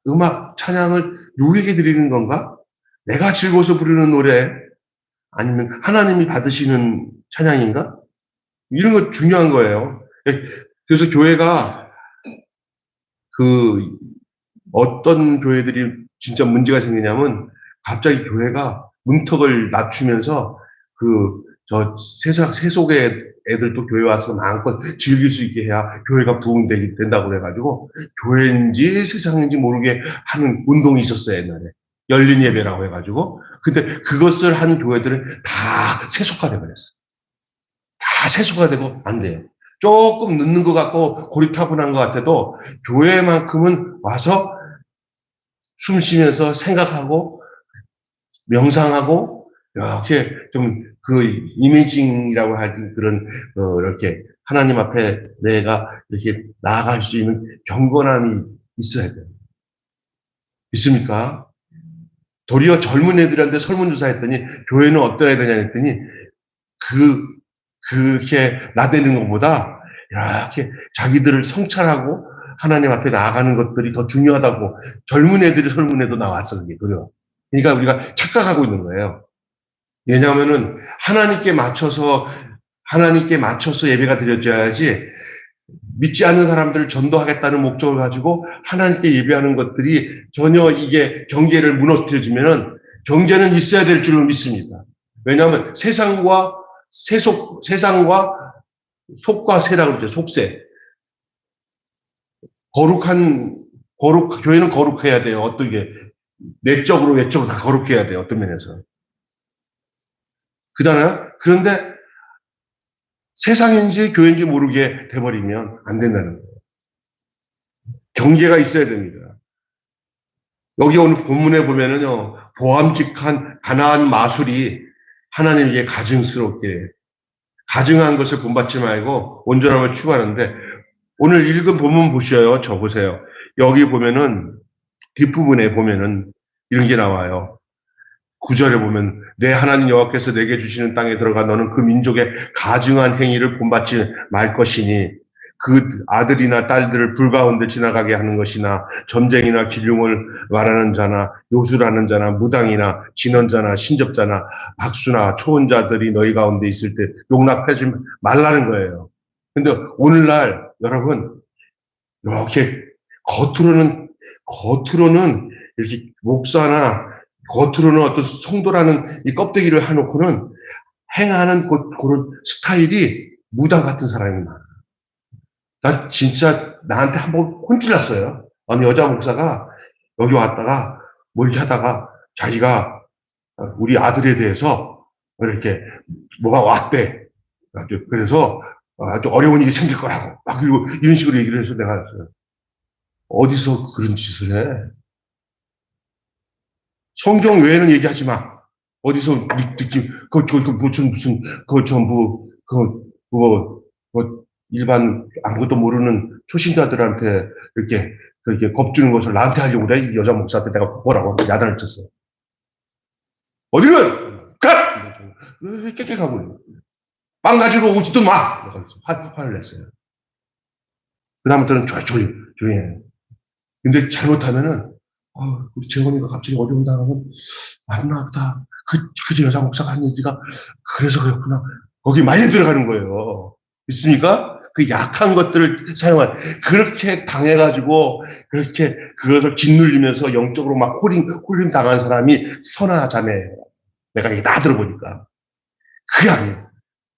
음악, 찬양을 누구에게 드리는 건가? 내가 즐거워서 부르는 노래 아니면 하나님이 받으시는 찬양인가? 이런 거 중요한 거예요. 그래서 교회가 어떤 교회들이 진짜 문제가 생기냐면 갑자기 교회가 문턱을 낮추면서 세속의 애들도 교회 와서 마음껏 즐길 수 있게 해야 교회가 부흥된다고 그래가지고 교회인지 세상인지 모르게 하는 운동이 있었어요, 옛날에. 열린 예배라고 해가지고. 근데 그것을 한 교회들은 다 세속화돼 버렸어. 다 세속화되고 안 돼요. 조금 늦는 것 같고 고리타분한 것 같아도 교회만큼은 와서 숨 쉬면서 생각하고 명상하고 이렇게 좀 이미징이라고 할 그런 이렇게 하나님 앞에 내가 이렇게 나아갈 수 있는 경건함이 있어야 돼요. 있습니까? 도리어 젊은 애들한테 설문조사했더니 교회는 어떠해야 되냐 했더니 그렇게 나대는 것보다 이렇게 자기들을 성찰하고 하나님 앞에 나아가는 것들이 더 중요하다고 젊은 애들이 설문에도 나왔어, 그게 도리어. 그러니까 우리가 착각하고 있는 거예요. 왜냐하면은 하나님께 맞춰서 예배가 드려져야지 믿지 않는 사람들을 전도하겠다는 목적을 가지고 하나님께 예배하는 것들이 전혀 이게 경계를 무너뜨려주면은 경계는 있어야 될 줄로 믿습니다. 왜냐하면 세상과 속과 세라고 그러죠. 속세. 교회는 거룩해야 돼요. 어떻게. 내적으로, 외적으로 다 거룩해야 돼요. 어떤 면에서. 그런데 세상인지 교회인지 모르게 돼버리면 안 된다는 거예요. 경계가 있어야 됩니다. 여기 오늘 본문에 보면은요, 보암직한 가나안 마술이 하나님에게 가증한 것을 본받지 말고 온전함을 추구하는데, 오늘 읽은 본문 보셔요. 적으세요. 여기 보면은, 뒷부분에 보면은, 이런 게 나와요. 9절에 보면 내 하나님 여호와께서 내게 주시는 땅에 들어가 너는 그 민족의 가증한 행위를 본받지 말 것이니 그 아들이나 딸들을 불 가운데 지나가게 하는 것이나 점쟁이나 기륭을 말하는 자나 요술하는 자나 무당이나 진언자나 신접자나 박수나 초혼자들이 너희 가운데 있을 때 용납하지 말라는 거예요. 근데 오늘날 여러분 이렇게 겉으로는 이렇게 목사나 겉으로는 어떤 성도라는 이 껍데기를 해놓고는 행하는 그런 스타일이 무당 같은 사람이 많아. 나 진짜 나한테 한번 혼쭐났어요. 어느 여자 목사가 여기 왔다가 뭐 이렇게 하다가 자기가 우리 아들에 대해서 이렇게 뭐가 왔대. 그래서 아주 어려운 일이 생길 거라고 막 이런 식으로 얘기를 해서 내가 어디서 그런 짓을 해? 성경 외에는 얘기하지 마. 어디서 느낌, 무슨, 전부, 일반 아무것도 모르는 초신자들한테 그렇게 겁주는 것을 나한테 하려고 그래. 이 여자 목사한테 내가 뭐라고 야단을 쳤어. 어디를 가! 깨끗하고 빵 가지러 오지도 마! 화를 냈어요. 그다음부터는 조용히 해. 근데 잘못하면은, 우리 재원이가 갑자기 어려움 당하면, 맞나 보다. 그 여자 목사가 한 얘기가, 그래서 그렇구나. 거기 많이 들어가는 거예요. 있습니까? 그 약한 것들을 그렇게 당해가지고, 그렇게 그것을 짓눌리면서 영적으로 막 홀림 당한 사람이 선하자매예요. 내가 이게 다 들어보니까. 그게 아니에요.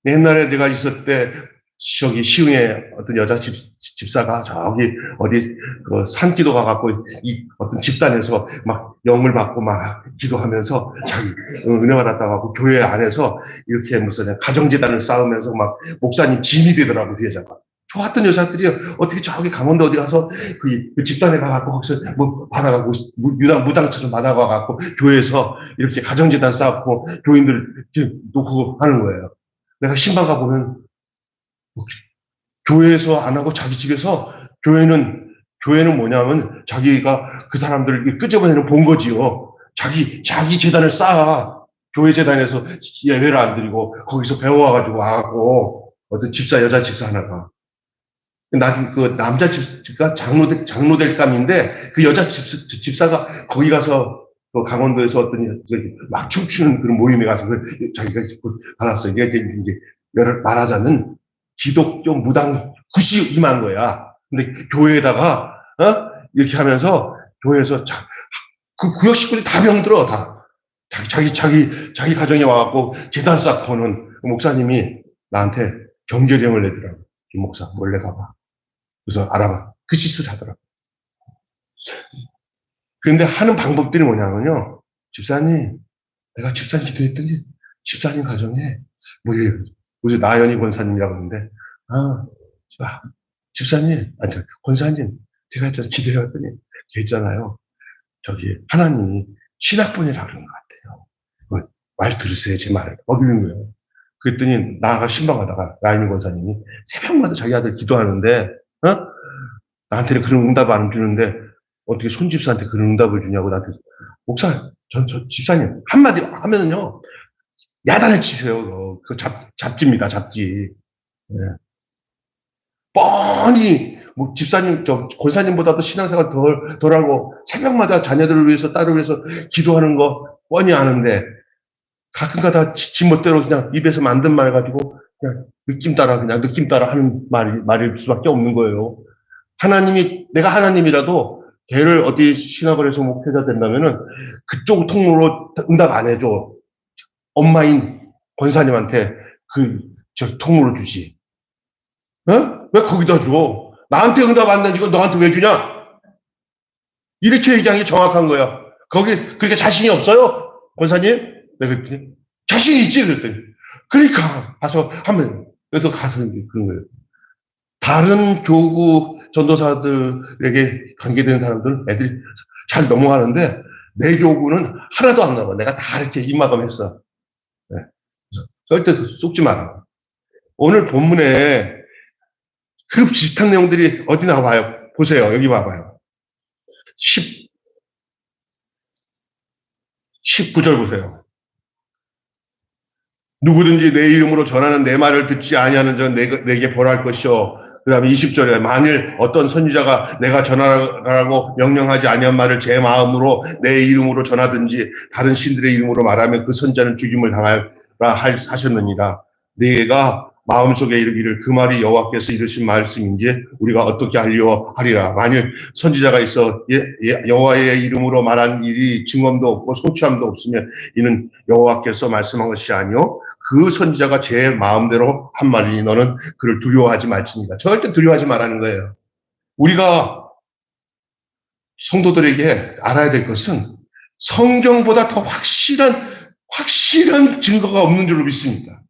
옛날에 내가 있을 때, 저기 시흥에 어떤 여자 집사가 저기 어디 그 산기도 가갖고 이 어떤 집단에서 막 영을 받고 막 기도하면서 자기 은혜 받았다고 하고 교회 안에서 이렇게 무슨 가정재단을 쌓으면서 막 목사님 짐이 되더라고 그 여자가. 좋았던 여자들이 어떻게 저기 강원도 어디 가서 그 집단에 가갖고 거기서 뭐 받아가고 무당처럼 받아가갖고 교회에서 이렇게 가정재단 쌓고 교인들 놓고 하는 거예요. 내가 신방 가보면 교회에서 안 하고 자기 집에서 교회는 뭐냐면 자기가 그 사람들을 끄집어내는 본거지요. 자기 재단을 쌓아. 교회 재단에서 예배를 안 드리고 거기서 배워와가지고 와갖고 어떤 여자 집사 하나가. 그 남자 집사가 장로 될 감인데 그 여자 집사가 거기 가서 그 강원도에서 어떤 막 춤추는 그런 모임에 가서 자기가 받았어요. 이게 이제 말하자면 기독교 무당 굿이 임한 거야. 근데 교회에다가 이렇게 하면서 교회에서 그 구역 식구들이 다 병들어 다. 자기 가정에 와갖고 재단 쌓고는 목사님이 나한테 경계령을 내더라고. 김 목사 몰래 가봐. 그래서 알아봐. 그 짓을 하더라고. 그런데 하는 방법들이 뭐냐면요. 집사님, 내가 집사님 기도했더니 집사님 가정에 무슨 나연희 권사님이라고 하는데 집사님, 권사님, 제가 기도해봤더니 했잖아요. 저기 하나님이 신학분이라고 그러는 것 같아요. 말 들으세요, 제 말을. 그러는 거예요. 그랬더니 나가 신방하다가 나연희 권사님이 새벽마다 자기 아들 기도하는데 나한테는 그런 응답 안 주는데 어떻게 손집사한테 그런 응답을 주냐고 나한테 목사, 저 집사님 한마디 하면은요 야단을 치세요. 그 잡기입니다, 잡기. 네. 뻔히 뭐 집사님, 권사님보다도 신앙생활 덜하고 새벽마다 자녀들을 위해서 딸을 위해서 기도하는 거 뻔히 아는데 가끔가다 지멋대로 그냥 입에서 만든 말 가지고 그냥 느낌 따라 하는 말일 수밖에 없는 거예요. 내가 하나님이라도 걔를 어디 신학을 해서 목회자 된다면은 그쪽 통로로 응답 안 해줘. 엄마인 권사님한테 통로를 주지. 왜 거기다 줘? 나한테 응답 안 내주고 너한테 왜 주냐? 이렇게 얘기한 게 정확한 거야. 그렇게 자신이 없어요? 권사님? 내가 그랬더니 자신이 있지 그랬더니 그러니까 그래서 가서 그런 거예요. 다른 교구 전도사들에게 관계되는 사람들은 애들이 잘 넘어가는데 내 교구는 하나도 안 넘어. 내가 다 이렇게 입마감했어. 네. 절대 속지 마라. 오늘 본문에 그 비슷한 내용들이 어디 나와요? 보세요. 여기 봐봐요. 19절 보세요. 누구든지 내 이름으로 전하는 내 말을 듣지 아니하는 자는 내게 벌할 것이요. 그 다음에 20절에 만일 어떤 선지자가 내가 전하라고 명령하지 아니한 말을 제 마음으로 내 이름으로 전하든지 다른 신들의 이름으로 말하면 그 선지자는 죽임을 당하라 하셨느니라. 내가 마음속에 이르기를 그 말이 여호와께서 이르신 말씀인지 우리가 어떻게 하리라. 만일 선지자가 있어 여호와의 이름으로 말한 일이 증언도 없고 소취함도 없으면 이는 여호와께서 말씀한 것이 아니요 그 선지자가 제 마음대로 한 말이니 너는 그를 두려워하지 말지니라. 절대 두려워하지 말라는 거예요. 우리가 성도들에게 알아야 될 것은 성경보다 더 확실한 증거가 없는 줄로 믿습니다.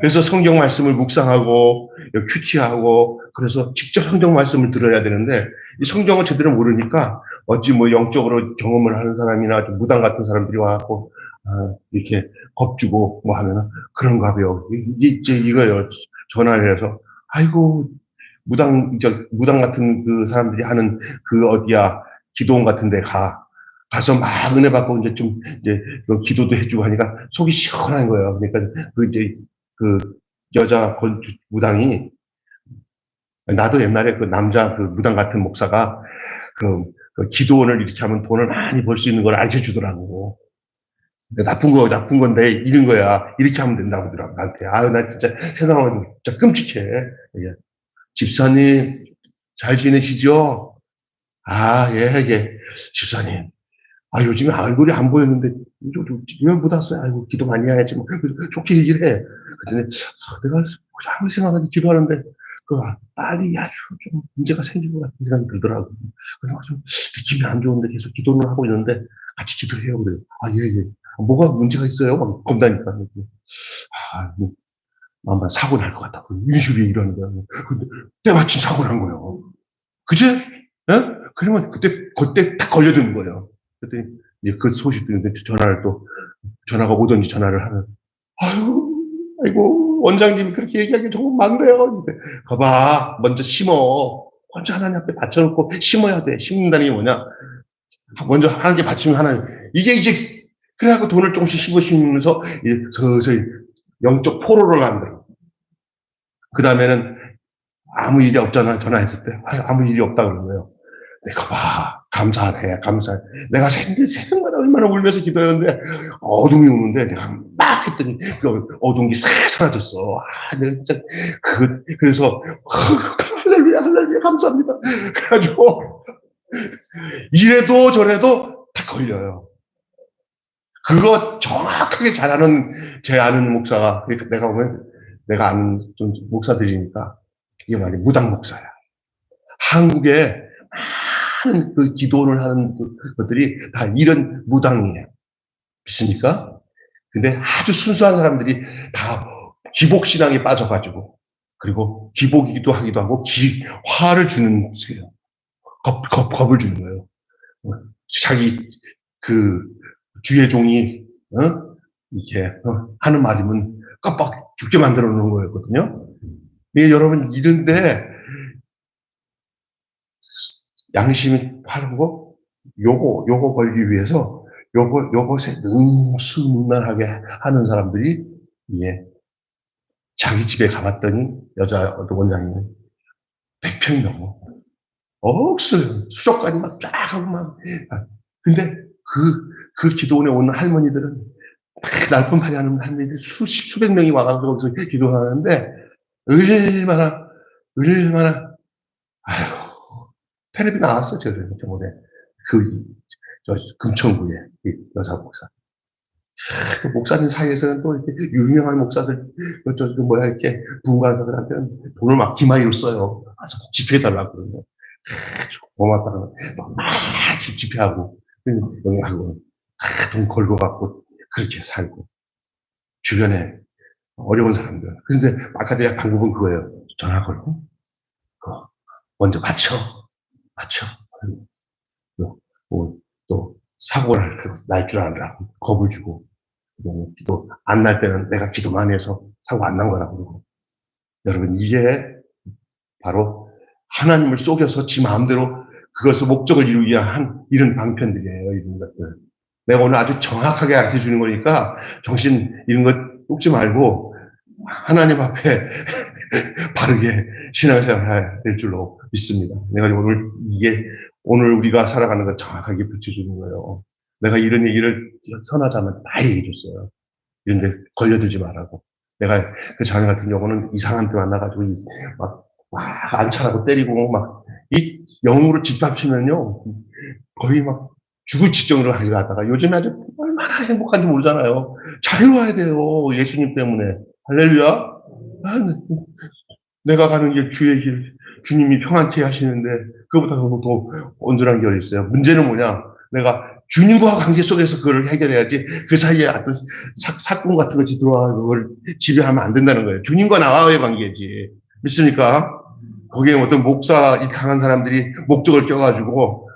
그래서 성경 말씀을 묵상하고 큐티하고 그래서 직접 성경 말씀을 들어야 되는데 이 성경을 제대로 모르니까 어찌 뭐 영적으로 경험을 하는 사람이나 좀 무당 같은 사람들이 와갖고 이렇게 겁주고 뭐 하면은 그런가 봐요. 이제 이거요. 전화를 해서 아이고 무당 같은 그 사람들이 하는 그 어디야 기도원 같은 데 가서 막 은혜 받고 이제 기도도 해주고 하니까 속이 시원한 거예요. 그러니까 그 여자 무당이 나도 옛날에 그 남자 그 무당 같은 목사가 그 기도원을 이렇게 하면 돈을 많이 벌 수 있는 걸 알려 주더라고. 나쁜 건데 이런 거야. 이렇게 하면 된다고 하더라고 나한테. 나 진짜 세상은 진짜 끔찍해. 집사님 잘 지내시죠? 예. 집사님. 요즘에 얼굴이 안 보였는데, 왜 못 왔어요? 아이고, 기도 많이 해야지. 뭐, 좋게 얘기를 해. 그랬더니, 내가 아무리 생각하니 기도하는데, 딸이 아주 좀 문제가 생긴 것 같은 생각이 들더라고요. 그래서 좀 느낌이 안 좋은데 계속 기도를 하고 있는데, 같이 기도를 해요. 그래요. 예. 뭐가 문제가 있어요? 막 겁나니까. 아마 사고 날 것 같다. 윤식이 이러는 거야. 근데 때마침 사고 난 거예요. 그제? 예? 그러면 그때 딱 걸려드는 거예요. 그랬더니 그 소식 듣는데 전화가 오든지 전화를 하면 아이고 원장님이 그렇게 얘기하기 정말 많네요. 봐봐 먼저 심어. 먼저 하나님 앞에 받쳐놓고 심어야 돼. 심는다는 게 뭐냐? 먼저 하나님께 바치면 하나님 이게 이제 그래갖고 돈을 조금씩 심으시면서 서서히 영적 포로를 만들어. 그 다음에는 아무 일이 없잖아. 전화했을 때 아무 일이 없다 그런 거예요. 내가 봐 감사해. 내가 생각마다 얼마나 울면서 기도했는데 어둠이 오는데 내가 막 했더니 그 어둠이 싹 사라졌어. 내가 진짜 그래서 할렐루야 감사합니다. 그래가지고 이래도 저래도 다 걸려요. 그거 정확하게 잘하는 제 아는 목사가 내가 아는 좀 목사들이니까 이게 말이 무당 목사야. 한국에 많은 그 기도를 하는 것들이 다 이런 무당이에요. 믿습니까? 근데 아주 순수한 사람들이 다 기복신앙에 빠져가지고 그리고 기복이기도 하기도 하고 화를 주는 겁을 주는 거예요. 자기 그 주의 종이 이렇게 하는 말이면 깜빡 죽게 만들어 놓은 거였거든요. 여러분 이런데 양심이 하는 거 요거 걸기 위해서 요것에 능수능란하게 하는 사람들이 자기 집에 가봤더니 여자 원장님은 100평이 넘어 없어요. 수족관이 막 쫙 하고 막 근데 그 기도원에 오는 할머니들은 날품팔이 하는 할머니들 수백 명이 와가지고 거기서 기도하는데 얼마나 텔레비 나왔어 저번에 저 금천구에 여자 목사. 그 목사님 사이에서는 또 이렇게 유명한 목사들 이렇게 분과사들한테는 돈을 막 기마이로 써요. 가서 집회해달라고 그러면 고맙다고 막 집회하고 여기 하고 돈 걸고 갖고 그렇게 살고 주변에 어려운 사람들. 그런데 아까 방법은 그거예요. 전화 걸고 먼저 받쳐. 또 사고를 날 줄 알라고 겁을 주고 기도 안 날 때는 내가 기도 많이 해서 사고 안 난 거라고 그러고. 여러분 이게 바로 하나님을 속여서 지 마음대로 그것을 목적을 이루기 위한 이런 방편들이에요. 이런 것들. 내가 오늘 아주 정확하게 가르쳐 주는 거니까 정신 이런 거 뚝지 말고 하나님 앞에 바르게 신앙생활해야 될 줄로 믿습니다. 내가 오늘 우리가 살아가는 걸 정확하게 비춰주는 거예요. 내가 이런 얘기를 선하자면 다 얘기해 줬어요. 이런데 걸려들지 말라고. 내가 그 자녀 같은 경우는 이상한 데 만나가지고 막 안차라고 때리고 이 영으로 집합치면요 거의 막 죽을 직전으로 가져가다가 요즘에 아주 얼마나 행복한지 모르잖아요. 자유해야 돼요. 예수님 때문에. 할렐루야. 내가 가는 길 주의 길 주님이 평안케 하시는데 그거보다 더 온전한 길이 있어요. 문제는 뭐냐? 내가 주님과 관계 속에서 그걸 해결해야지 그 사이에 어떤 사건 같은 것이 들어와 그걸 지배하면 안 된다는 거예요. 주님과 나와의 관계지. 믿습니까? 거기에 어떤 목사 이 강한 사람들이 목적을 껴가지고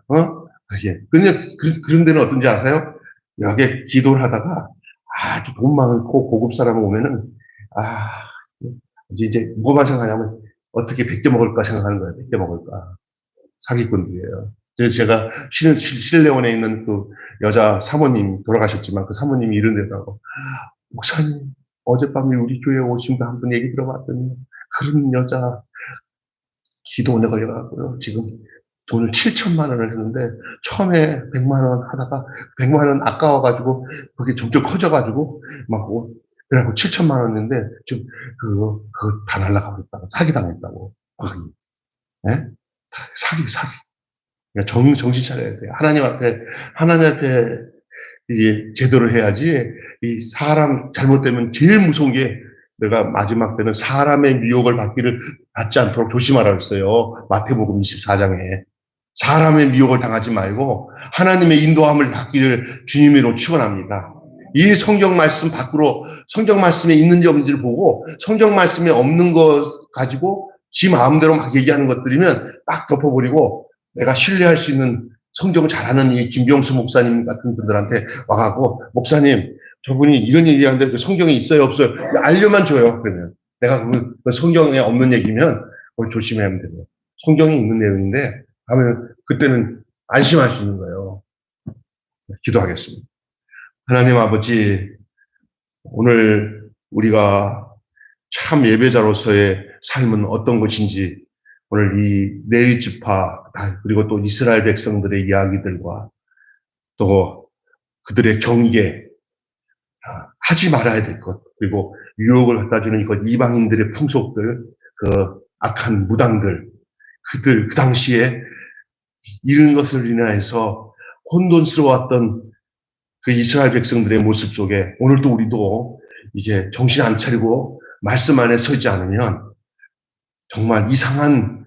그게 그런 데는 어떤지 아세요? 여기에 기도를 하다가 아주 돈 많고 고급 사람 오면은 이제 뭐만 생각하냐면 어떻게 100개 먹을까 생각하는 거예요. 100개 먹을까. 사기꾼들이에요. 그래서 제가 실내원에 있는 그 여자 사모님 돌아가셨지만 그 사모님이 이런 데다가 목사님 어젯밤에 우리 교회에 오신 분 한 분 얘기 들어봤더니 그런 여자 기도원에 걸려가고요. 지금 돈을 7천만 원을 했는데 처음에 100만 원 하다가 100만 원 아까워가지고 그게 점점 커져가지고 그래갖고 7천만 원 했는데 지금 그거 다 날라가고 있다고 사기당했다고. 네? 사기. 그러니까 정신 차려야 돼요. 하나님 앞에 이게 제대로 해야지 이 사람 잘못되면 제일 무서운 게 내가 마지막 때는 사람의 미혹을 받지 않도록 조심하라 했어요. 마태복음 24장에. 사람의 미혹을 당하지 말고 하나님의 인도함을 받기를 주님으로 축원합니다. 이 성경 말씀 밖으로 성경 말씀에 있는지 없는지를 보고 성경 말씀에 없는 것 가지고 지 마음대로 막 얘기하는 것들이면 딱 덮어버리고 내가 신뢰할 수 있는 성경 잘하는 이 김병수 목사님 같은 분들한테 와가고 목사님 저분이 이런 얘기하는데 그 성경에 있어요 없어요 알려만 줘요. 그러면 내가 그 성경에 없는 얘기면 그걸 조심해야 돼요. 성경에 있는 내용인데 하면 그때는 안심할 수 있는 거예요. 기도하겠습니다. 하나님 아버지 오늘 우리가 참 예배자로서의 삶은 어떤 것인지 오늘 이 레위 지파 그리고 또 이스라엘 백성들의 이야기들과 또 그들의 경계 하지 말아야 될 것 그리고 유혹을 갖다 주는 이것 이방인들의 풍속들 그 악한 무당들 그 당시에 이런 것을 인하여서 혼돈스러웠던 그 이스라엘 백성들의 모습 속에 오늘도 우리도 이제 정신 안 차리고 말씀 안에 서지 않으면 정말 이상한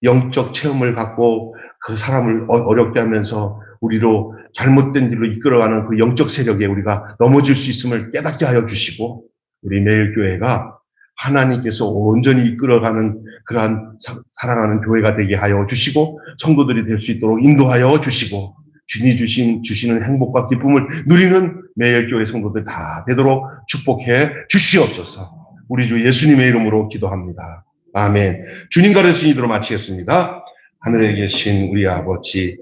영적 체험을 갖고 그 사람을 어렵게 하면서 우리로 잘못된 길로 이끌어가는 그 영적 세력에 우리가 넘어질 수 있음을 깨닫게 하여 주시고 우리 매일교회가 하나님께서 온전히 이끌어가는 그러한 사랑하는 교회가 되게 하여 주시고 성도들이 될 수 있도록 인도하여 주시고 주님 주시는 행복과 기쁨을 누리는 매일교회 성도들 다 되도록 축복해 주시옵소서. 우리 주 예수님의 이름으로 기도합니다. 아멘. 주님 가르친 이대로 마치겠습니다. 하늘에 계신 우리 아버지의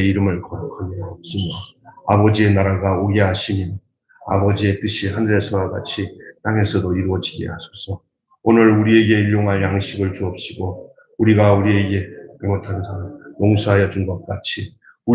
이름을 거룩하며 주며 아버지의 나라가 오게 하시니 아버지의 뜻이 하늘에서와 같이 땅에서도 이루어지게 하소서. 오늘 우리에게 일용할 양식을 주옵시고 우리가 우리에게 잘못한 사람 용서하여 준 것 같이